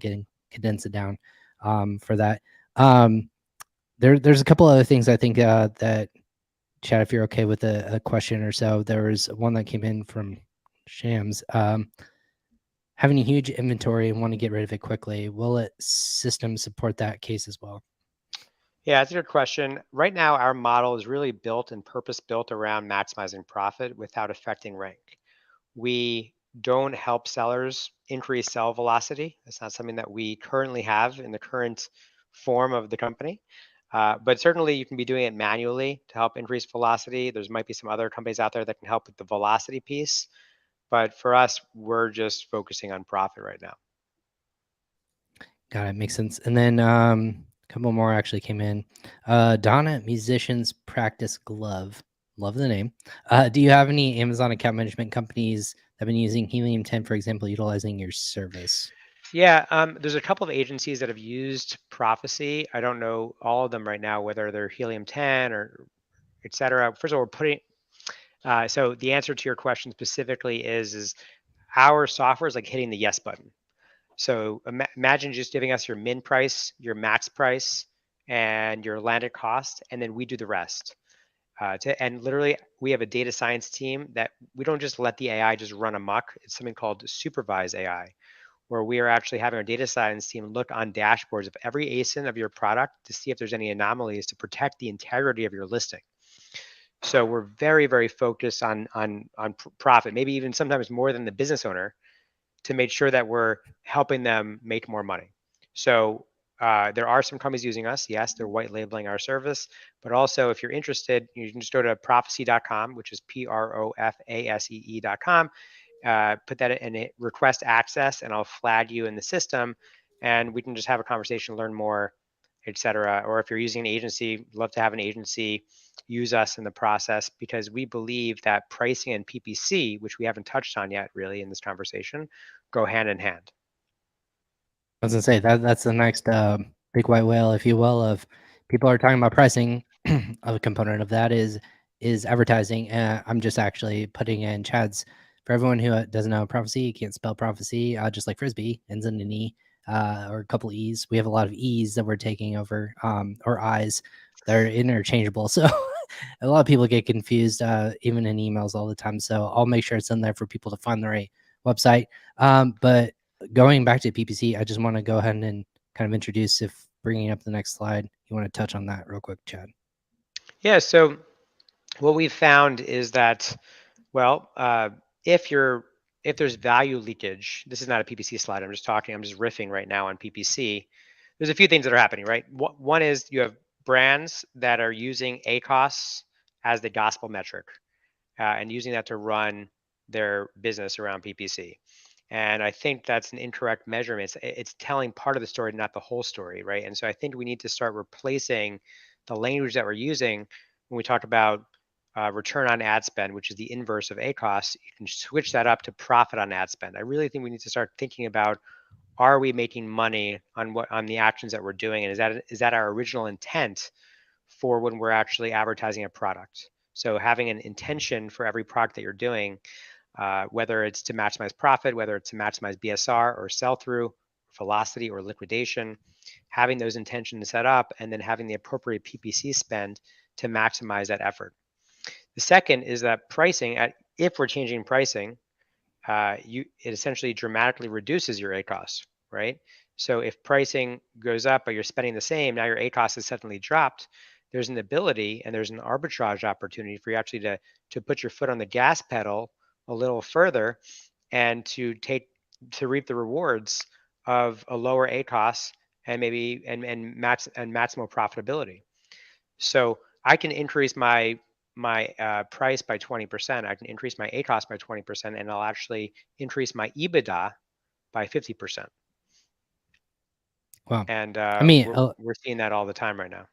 condense it down for that. There's a couple other things I think that, Chad, if you're okay with a question or so, there was one that came in from Shams. Having a huge inventory and want to get rid of it quickly, will it system support that case as well? Yeah, that's a good question. Right now, our model is really built and purpose built around maximizing profit without affecting rank. We don't help sellers increase sell velocity. It's not something that we currently have in the current form of the company. But certainly you can be doing it manually to help increase velocity. There's might be some other companies out there that can help with the velocity piece. But for us, we're just focusing on profit right now. Got it. Makes sense. And then a couple more actually came in. Donna, Musicians Practice Glove. Love the name. Do you have any Amazon account management companies that have been using Helium 10, for example, utilizing your service? Yeah, there's a couple of agencies that have used Prophecy. I don't know all of them right now, whether they're Helium 10 or et cetera. First of all, we're putting, so the answer to your question specifically is our software is like hitting the yes button. So imagine just giving us your min price, your max price, and your landed cost, and then we do the rest. And literally, we have a data science team that we don't just let the AI just run amok. It's something called supervised AI, where we are actually having our data science team look on dashboards of every ASIN of your product to see if there's any anomalies to protect the integrity of your listing. So we're very, very focused on profit, maybe even sometimes more than the business owner, to make sure that we're helping them make more money. So there are some companies using us. Yes, they're white labeling our service, but also if you're interested, you can just go to prophecy.com, which is PROFASEE.com. Put that in a request access, and I'll flag you in the system, and we can just have a conversation, learn more, etc. Or if you're using an agency, love to have an agency use us in the process, because we believe that pricing and PPC, which we haven't touched on yet really in this conversation, go hand in hand. I was gonna say that's the next big white whale, if you will, of people are talking about pricing. A component of that is advertising. I'm just actually putting in Chad's for everyone who doesn't know prophecy. You can't spell prophecy, just like frisbee ends in an e or a couple e's. We have a lot of e's that we're taking over, or i's. They're interchangeable, so a lot of people get confused, even in emails all the time. So I'll make sure it's in there for people to find the right website. But going back to PPC, I just want to go ahead and kind of introduce, if bringing up the next slide, you you want to touch on that real quick, Chad? Yeah. So what we've found is that, well, if you're if there's value leakage, this is not a PPC slide. I'm just riffing right now on PPC. There's a few things that are happening, right? One is you have brands that are using ACOS as the gospel metric, and using that to run their business around PPC. And I think that's an incorrect measurement. It's telling part of the story, not the whole story, right? And so I think we need to start replacing the language that we're using when we talk about return on ad spend, which is the inverse of ACOS. You can switch that up to profit on ad spend. I really think we need to start thinking about, are we making money on the actions that we're doing, and is that our original intent for when we're actually advertising a product? So having an intention for every product that you're doing, whether it's to maximize profit, whether it's to maximize BSR or sell through, velocity or liquidation, having those intentions set up and then having the appropriate PPC spend to maximize that effort. The second is that pricing, if we're changing pricing, it essentially dramatically reduces your ACOS, right? So if pricing goes up, but you're spending the same, now your ACOS is suddenly dropped. There's an ability and there's an arbitrage opportunity for you actually to put your foot on the gas pedal a little further and to reap the rewards of a lower ACOS and maybe and maximal profitability. So I can increase my price by 20%. I can increase my ACOS by 20%, and I'll actually increase my EBITDA by 50%. Wow. And I mean, we're seeing that all the time right now.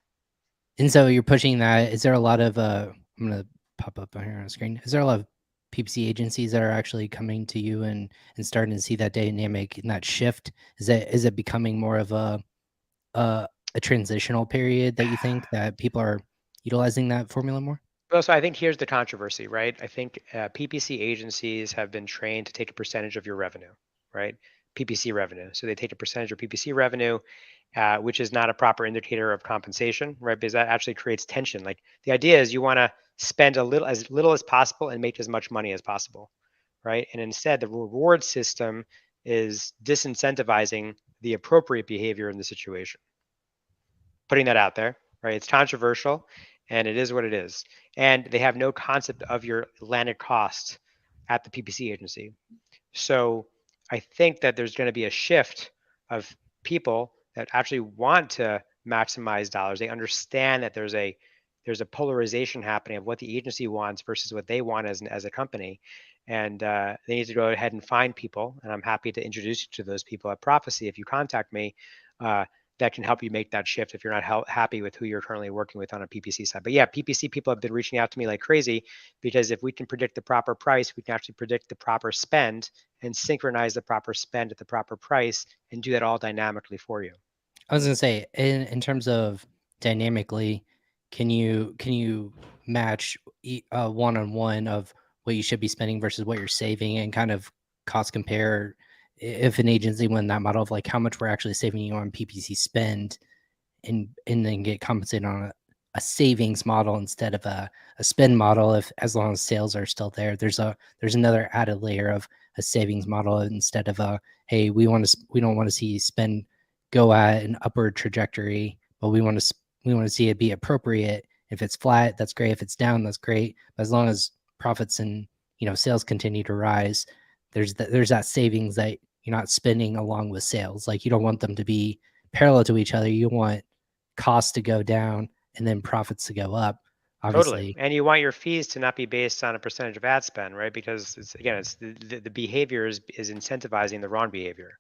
and so you're pushing that. Is there a lot of I'm gonna pop up on here on the screen. Is there a lot of PPC agencies that are actually coming to you and starting to see that dynamic and that shift? Is it becoming more of a transitional period that you think that people are utilizing that formula more? Well, so I think here's the controversy, right? I think PPC agencies have been trained to take a percentage of your revenue, right? PPC revenue. So they take a percentage of PPC revenue, which is not a proper indicator of compensation, right? Because that actually creates tension. Like the idea is you want to spend as little as possible and make as much money as possible, right? And instead, the reward system is disincentivizing the appropriate behavior in the situation. Putting that out there, right? It's controversial, and it is what it is. And they have no concept of your landed cost at the PPC agency. So I think that there's going to be a shift of people that actually want to maximize dollars. They understand that there's a polarization happening of what the agency wants versus what they want as a company, and they need to go ahead and find people. And I'm happy to introduce you to those people at Prophecy if you contact me. Uh, that can help you make that shift if you're not happy with who you're currently working with on a PPC side. But yeah, PPC people have been reaching out to me like crazy because if we can predict the proper price, we can actually predict the proper spend and synchronize the proper spend at the proper price and do that all dynamically for you. I was gonna say, in terms of dynamically, can you match one on one of what you should be spending versus what you're saving, and kind of cost compare if an agency went that model of like how much we're actually saving you on PPC spend, and then get compensated on a savings model instead of a spend model, if as long as sales are still there. There's another added layer of a savings model instead of a, hey, we don't want to see spend go at an upward trajectory, but we want to see it be appropriate. If it's flat, that's great. If it's down, that's great. But as long as profits and sales continue to rise, there's that savings that you're not spending along with sales. Like, you don't want them to be parallel to each other. You want costs to go down and then profits to go up, Totally. obviously. And you want your fees to not be based on a percentage of ad spend, right? Because it's the behavior is incentivizing the wrong behavior.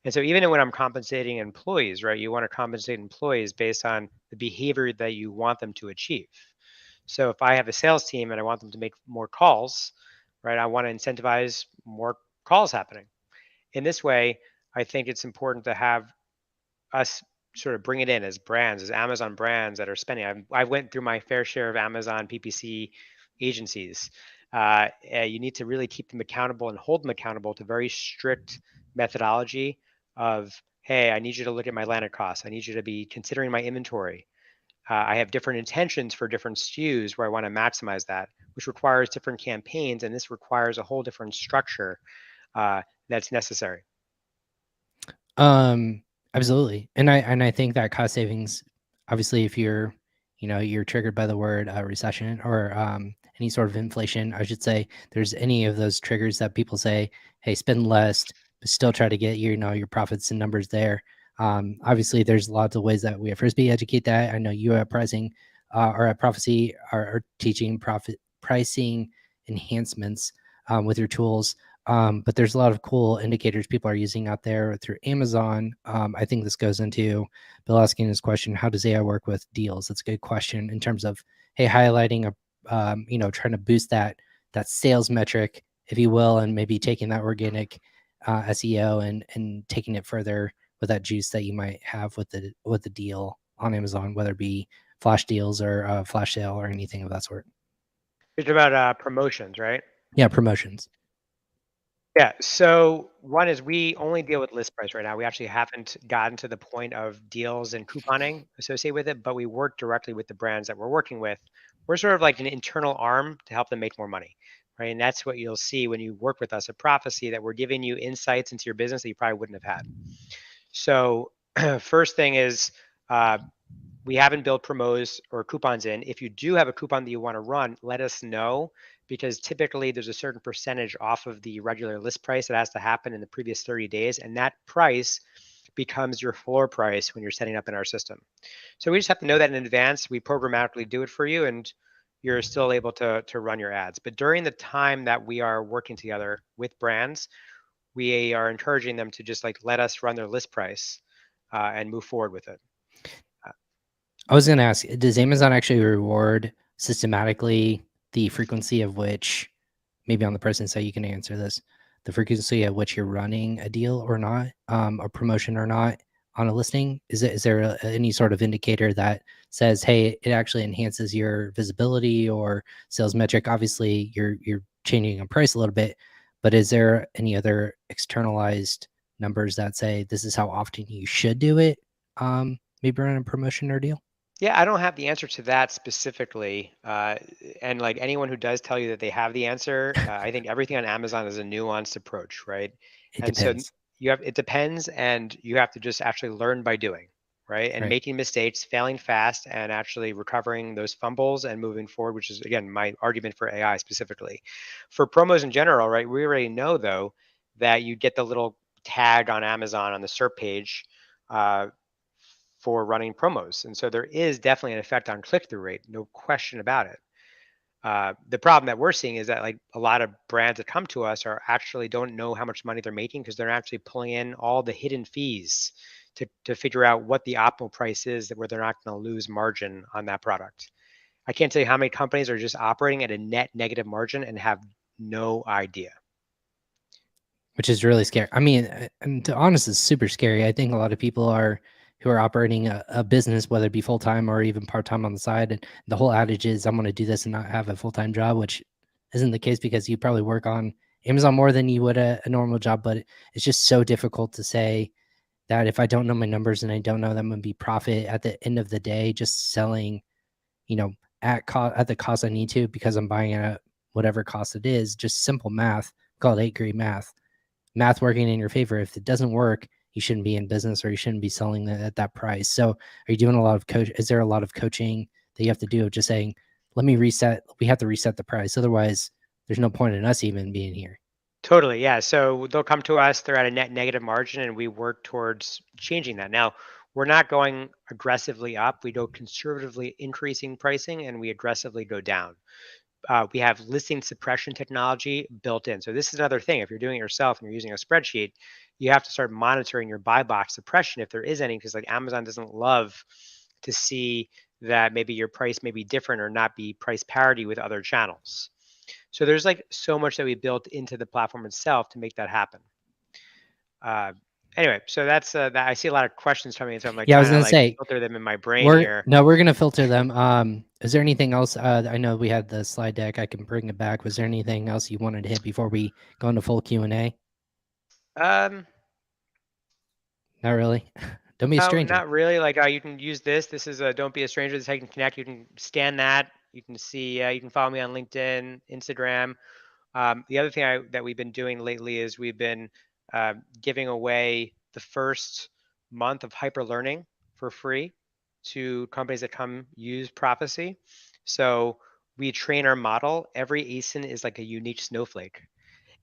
And so even when I'm compensating employees, right, you want to compensate employees based on the behavior that you want them to achieve. So if I have a sales team and I want them to make more calls, right, I want to incentivize more calls happening. In this way, I think it's important to have us sort of bring it in as brands, as Amazon brands that are spending. I went through my fair share of Amazon PPC agencies. You need to really keep them accountable and hold them accountable to very strict methodology of, hey, I need you to look at my landed costs. I need you to be considering my inventory. I have different intentions for different SKUs where I want to maximize that, which requires different campaigns, and this requires a whole different structure that's necessary. Um, Absolutely. And I think that cost savings, obviously, if you're, you're triggered by the word recession or any sort of inflation, I should say, there's any of those triggers that people say, hey, spend less, but still try to get your profits and numbers there. Obviously, there's lots of ways that we at Frisbee educate that. I know you at pricing or at Prophecy are teaching profit pricing enhancements with your tools. But there's a lot of cool indicators people are using out there through Amazon. I think this goes into Bill asking his question: how does AI work with deals? That's a good question in terms of, hey, highlighting trying to boost that sales metric, if you will, and maybe taking that organic SEO and taking it further with that juice that you might have with the deal on Amazon, whether it be flash deals or flash sale or anything of that sort. It's about promotions, right? Yeah, promotions. Yeah. So one is we only deal with list price right now. We actually haven't gotten to the point of deals and couponing associated with it, but we work directly with the brands that we're working with. We're sort of like an internal arm to help them make more money, right? And that's what you'll see when you work with us at Prophecy, that we're giving you insights into your business that you probably wouldn't have had. So first thing is uh, we haven't built promos or coupons in. If you do have a coupon that you want to run, let us know, because typically there's a certain percentage off of the regular list price that has to happen in the previous 30 days. And that price becomes your floor price when you're setting up in our system. So we just have to know that in advance. We programmatically do it for you, and you're still able to run your ads. But during the time that we are working together with brands, we are encouraging them to just like let us run their list price and move forward with it. I was going to ask, does Amazon actually reward systematically the frequency of which, maybe on the person side, you can answer this, the frequency at which you're running a deal or not, a promotion or not on a listing? Is there any sort of indicator that says, hey, it actually enhances your visibility or sales metric? Obviously, you're changing a price a little bit, but is there any other externalized numbers that say this is how often you should do it? Maybe run a promotion or deal? Yeah, I don't have the answer to that specifically. And like anyone who does tell you that they have the answer, I think everything on Amazon is a nuanced approach, right? It And so depends, it depends, and you have to just actually learn by doing, right? And right? making mistakes, failing fast, and actually recovering those fumbles and moving forward, which is again my argument for AI specifically. For promos in general, right? We already know though that you get the little tag on Amazon on the SERP page. For running promos. And so there is definitely an effect on click through rate, no question about it. The problem that we're seeing is that like a lot of brands that come to us are actually don't know how much money they're making, because they're actually pulling in all the hidden fees to figure out what the optimal price is, that where they're not going to lose margin on that product. I can't tell you how many companies are just operating at a net negative margin and have no idea. Which is really scary. I mean, and to honest, it's super scary. I think a lot of people who are operating a business, whether it be full time or even part time on the side, and the whole adage is, I'm going to do this and not have a full time job, which isn't the case, because you probably work on Amazon more than you would a normal job. But it's just so difficult to say that if I don't know my numbers and I don't know that I'm going to be profit at the end of the day, just selling, you know, at the cost I need to, because I'm buying at whatever cost it is. Just simple math, call it 8th grade math working in your favor. If it doesn't work, you shouldn't be in business, or you shouldn't be selling at that price. So, are you doing a lot of coach? Is there a lot of coaching that you have to do of just saying, let me reset? We have to reset the price. Otherwise, there's no point in us even being here. Totally, yeah. So they'll come to us, they're at a net negative margin, and we work towards changing that. Now, we're not going aggressively up. We go conservatively increasing pricing, and we aggressively go down. We have listing suppression technology built in. So this is another thing. If you're doing it yourself and you're using a spreadsheet, you have to start monitoring your buy box suppression if there is any, because like Amazon doesn't love to see that maybe your price may be different or not be price parity with other channels. So there's like so much that we built into the platform itself to make that happen. Uh, anyway, so that's that. I see a lot of questions coming in, so I'm like Yeah, I was trying to gonna like say filter them in my brain here. we're gonna filter them. Is there anything else? I know we had the slide deck. I can bring it back. Was there anything else you wanted to hit before we go into full Q&A? Um, Not really. Don't be a No, stranger. not really. Like, you can use this. This is a Don't Be a Stranger. This is how you can connect. You can scan that. You can see. You can follow me on LinkedIn, Instagram. The other thing that we've been doing lately is we've been giving away the first month of hyper learning for free. to companies that come use Prophecy. So we train our model. Every ASIN is like a unique snowflake,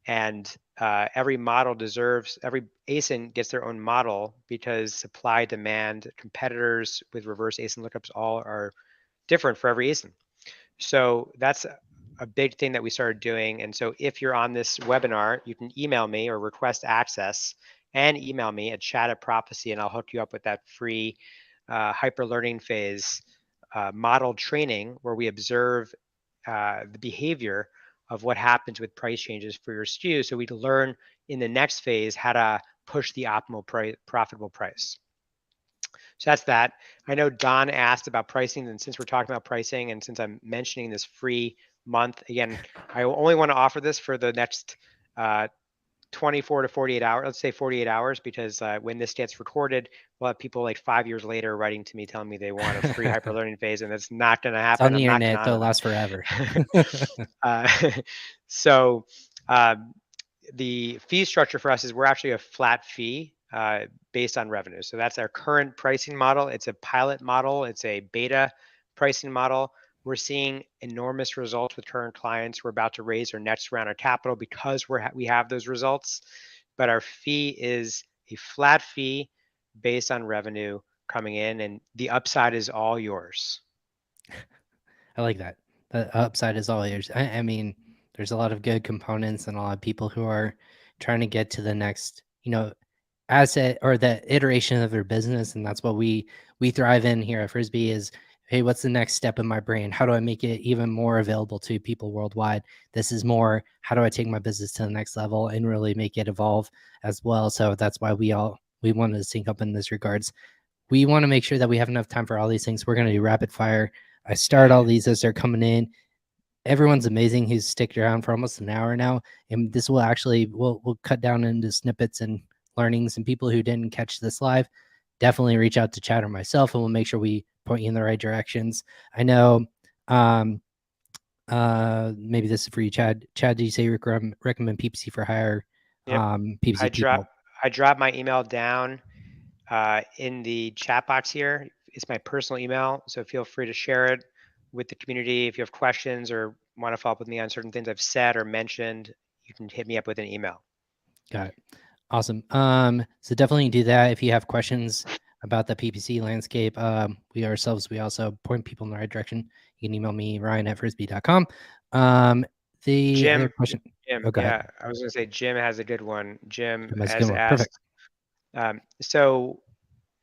and every ASIN gets their own model because supply, demand, competitors with reverse ASIN lookups all are different for every ASIN. So that's a big thing that we started doing. And so if you're on this webinar, you can email me or request access and email me at chat@prophecy, and I'll hook you up with that free hyper learning phase model training where we observe the behavior of what happens with price changes for your SKU. So we learn in the next phase how to push the optimal profitable price. So that's that. I know Don asked about pricing, and since we're talking about pricing, and since I'm mentioning this free month, again, I only want to offer this for the next 24 to 48 hours, let's say 48 hours, because when this gets recorded, we'll have people like 5 years later writing to me telling me they want a free hyper learning phase, and that's not going to It's on happen. the I'm not going to internet, honor they'll last forever. that. So the fee structure for us is we're actually a flat fee based on revenue. So that's our current pricing model. It's a pilot model. It's a beta pricing model. We're seeing enormous results with current clients. We're about to raise our next round of capital because we have those results. But our fee is a flat fee based on revenue coming in, and the upside is all yours. I like that. The upside is all yours. I mean, there's a lot of good components and a lot of people who are trying to get to the next, asset or the iteration of their business, and that's what we thrive in here at Frisbee is, hey, what's the next step in my brand? How do I make it even more available to people worldwide? This is more, how do I take my business to the next level and really make it evolve as well? So that's why we wanted to sync up in this regards. We want to make sure that we have enough time for all these things. We're going to do rapid fire. I start all these as they're coming in. Everyone's amazing who's sticked around for almost an hour now, and this will actually we'll cut down into snippets and learnings. And people who didn't catch this live, definitely reach out to Chad or myself, and we'll make sure we point you in the right directions. I know, maybe this is for you, Chad. Chad, did you say you recommend PPC for hire? Yep. PPC people. I dropped my email down in the chat box here. It's my personal email, so feel free to share it with the community. If you have questions or want to follow up with me on certain things I've said or mentioned, you can hit me up with an email. Got it. Awesome. So definitely do that. If you have questions about the PPC landscape, we also point people in the right direction. You can email me, ryan@frisbee.com. The other question. Jim, Go ahead. yeah, I was going to say Jim has a good one. Jim That's a good has one. Perfect. asked,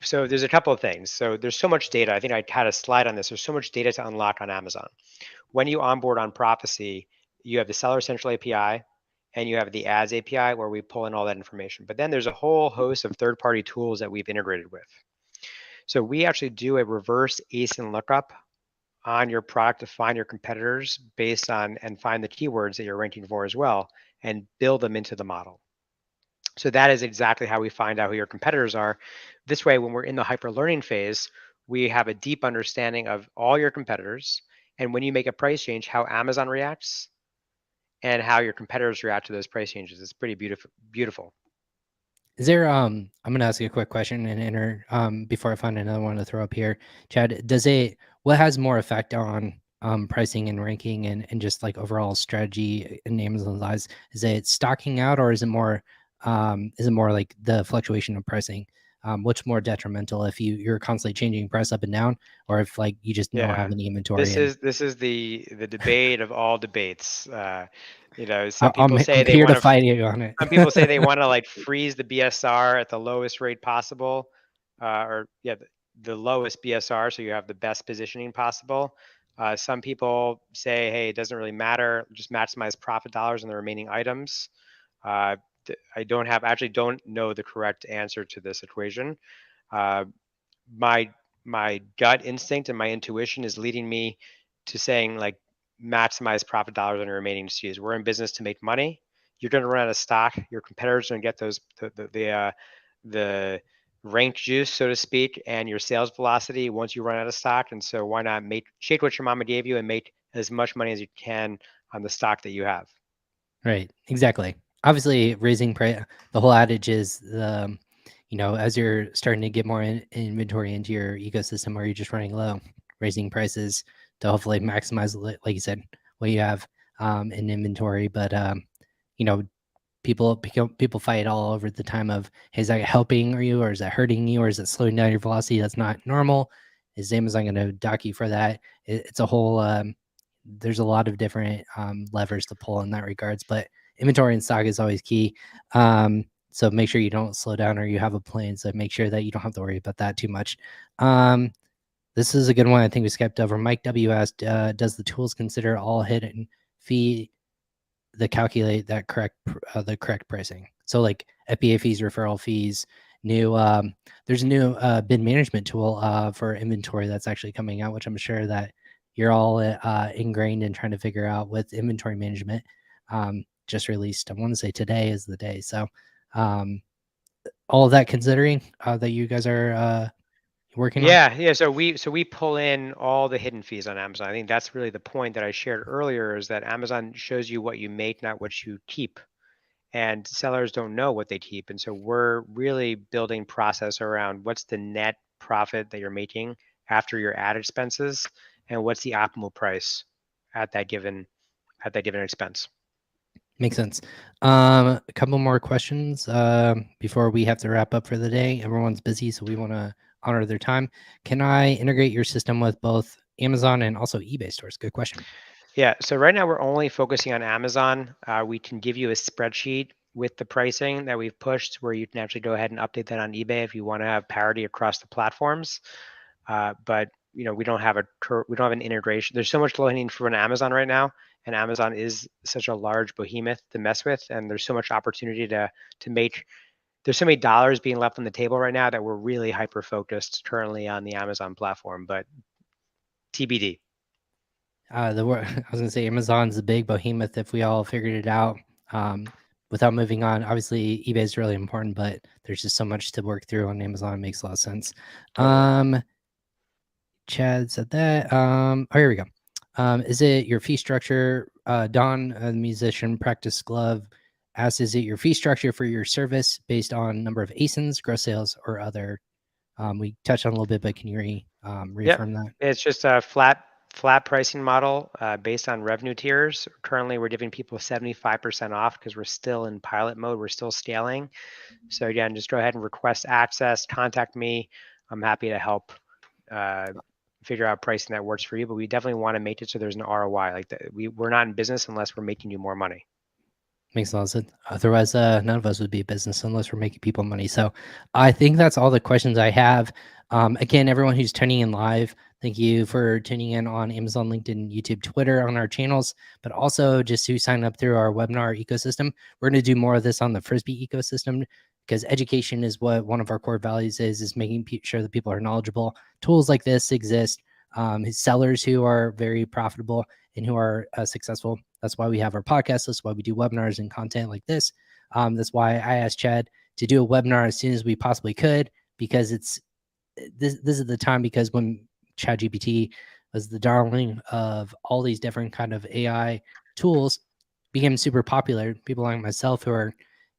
so there's a couple of things. So there's so much data. I think I had a slide on this. There's so much data to unlock on Amazon. When you onboard on Prophecy, you have the Seller Central API and you have the Ads API where we pull in all that information. But then there's a whole host of third-party tools that we've integrated with. So we actually do a reverse ASIN lookup on your product to find your competitors based on and find the keywords that you're ranking for as well and build them into the model. So that is exactly how we find out who your competitors are. This way, when we're in the hyper learning phase, we have a deep understanding of all your competitors. And when you make a price change, how Amazon reacts and how your competitors react to those price changes. It's pretty beautiful. Is there I'm gonna ask you a quick question and enter before I find another one to throw up here. Chad, what has more effect on pricing and ranking and just like overall strategy in Amazon's eyes? Is it stocking out, or is it more like the fluctuation of pricing? What's more detrimental, if you're constantly changing price up and down, or if like you just don't have any inventory? This is the debate of all debates. Some I'm people say they here to want to fight you on it. some people say they want to like freeze the BSR at the lowest rate possible, the lowest BSR, so you have the best positioning possible. Some people say, hey, it doesn't really matter, just maximize profit dollars on the remaining items. I don't know the correct answer to this equation. My gut instinct and my intuition is leading me to saying like maximize profit dollars on your remaining SKUs. We're in business to make money. You're going to run out of stock. Your competitors are going to get the rank juice, so to speak, and your sales velocity once you run out of stock. And so why not shake what your mama gave you and make as much money as you can on the stock that you have. Right. Exactly. Obviously, raising price. The whole adage is as you're starting to get more inventory into your ecosystem, or you're just running low, raising prices to hopefully maximize, like you said, what you have in inventory. But you know, people fight all over the time of, hey, is that helping you, or is that hurting you, or is it slowing down your velocity? That's not normal. Is Amazon going to dock you for that? It's a whole there's a lot of different levers to pull in that regards, but inventory and stock is always key. So make sure you don't slow down, or you have a plan, so make sure that you don't have to worry about that too much. This is a good one. I think we skipped over. Mike W asked, does the tools consider all hidden fee the calculate that correct the correct pricing? So like FBA fees, referral fees, new there's a new bid management tool for inventory that's actually coming out, which I'm sure that you're all ingrained in trying to figure out with inventory management. Just released, I want to say today is the day. So all of that considering that you guys are working on. Yeah. So we pull in all the hidden fees on Amazon. I think that's really the point that I shared earlier, is that Amazon shows you what you make, not what you keep. And sellers don't know what they keep. And so we're really building process around what's the net profit that you're making after your ad expenses, and what's the optimal price at that given expense. Makes sense. A couple more questions before we have to wrap up for the day. Everyone's busy, so we want to honor their time. Can I integrate your system with both Amazon and also eBay stores? Good question. Yeah. So right now we're only focusing on Amazon. We can give you a spreadsheet with the pricing that we've pushed, where you can actually go ahead and update that on eBay if you want to have parity across the platforms. But we don't have an integration. There's so much low hanging fruit on Amazon right now, and Amazon is such a large behemoth to mess with, and there's so much opportunity to make. There's so many dollars being left on the table right now that we're really hyper focused currently on the Amazon platform, but TBD. I was gonna say Amazon's a big behemoth if we all figured it out. Um, Without moving on, obviously eBay is really important, but there's just so much to work through on Amazon. It makes a lot of sense. Totally. Chad said that. Oh, here we go. Is it your fee structure? Don, a musician, practice glove, asks, is it your fee structure for your service based on number of ASINs, gross sales, or other? We touched on a little bit, but can you Yep. reaffirm that? It's just a flat pricing model based on revenue tiers. Currently, we're giving people 75% off because we're still in pilot mode. We're still scaling. So again, just go ahead and request access. Contact me. I'm happy to help uh, figure out pricing that works for you. But we definitely want to make it so there's an ROI. Like we're not in business unless we're making you more money. Makes a lot of sense. Otherwise, none of us would be a business unless we're making people money. So I think that's all the questions I have. Again, everyone who's tuning in live, thank you for tuning in on Amazon, LinkedIn, YouTube, Twitter, on our channels, but also just who signed up through our webinar ecosystem. We're going to do more of this on the Frisbee ecosystem, because education is what one of our core values is making sure that people are knowledgeable. Tools like this exist. Sellers who are very profitable and who are successful. That's why we have our podcast. That's why we do webinars and content like this. That's why I asked Chad to do a webinar as soon as we possibly could, because this is the time, because when ChatGPT was the darling of all these different kind of AI tools, became super popular. People like myself who are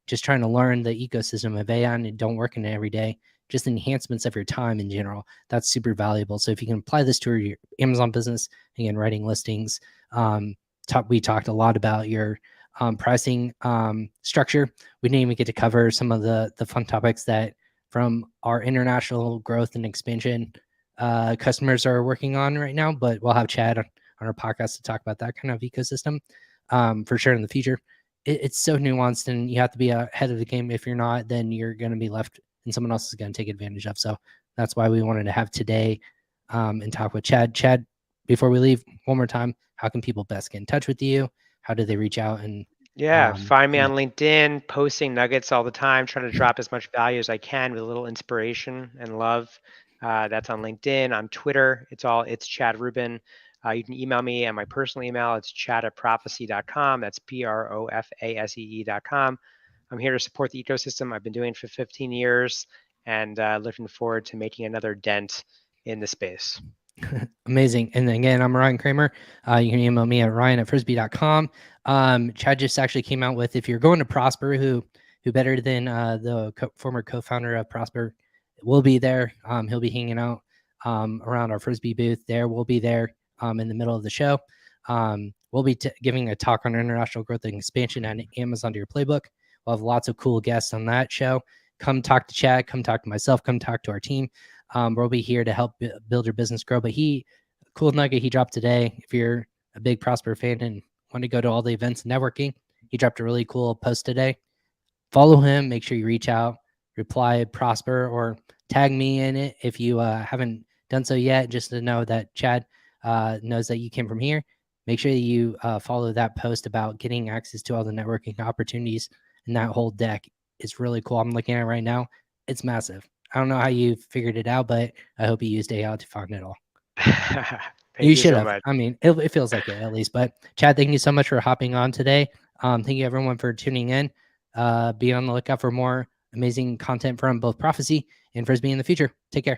just trying to learn the ecosystem of AI and don't work in it every day, just enhancements of your time in general. That's super valuable. So if you can apply this to your Amazon business, again, writing listings, we talked a lot about your pricing structure. We didn't even get to cover some of the fun topics that from our international growth and expansion customers are working on right now, but we'll have Chad on our podcast to talk about that kind of ecosystem for sure in the future. It's so nuanced, and you have to be ahead of the game. If you're not, then you're going to be left and someone else is going to take advantage of. So that's why we wanted to have today and talk with Chad. Chad, before we leave, one more time, how can people best get in touch with you? How do they reach out? And Yeah, find me yeah, on LinkedIn, posting nuggets all the time, trying to drop as much value as I can with a little inspiration and love. That's on LinkedIn. On Twitter, it's Chad Rubin. You can email me at my personal email. It's chad@prophecy.com. That's PROFASEE.com. I'm here to support the ecosystem. I've been doing it for 15 years, and looking forward to making another dent in the space. amazing. And again, I'm Ryan Kramer. You can email me at ryan@frisbee.com. Chad just actually came out with, if you're going to Prosper, who who better than the former co-founder of Prosper will be there. He'll be hanging out around our Frisbee booth there. We'll be there in the middle of the show. We'll be giving a talk on international growth and expansion on Amazon to your playbook. We'll have lots of cool guests on that show. Come talk to Chad, come talk to myself, come talk to our team. We'll be here to help build your business grow. But cool nugget he dropped today, if you're a big Prosper fan and want to go to all the events and networking, he dropped a really cool post today. Follow him, make sure you reach out, reply Prosper, or tag me in it if you haven't done so yet, just to know that Chad knows that you came from here. Make sure that you follow that post about getting access to all the networking opportunities, and that whole deck is really cool. I'm looking at it right now. It's massive. I don't know how you figured it out, but I hope you used AI to find it all. Thank you should so have. much. I mean, it feels like it at least. But Chad, thank you so much for hopping on today. Thank you everyone for tuning in. Be on the lookout for more amazing content from both Prophecy and Frisbee in the future. Take care.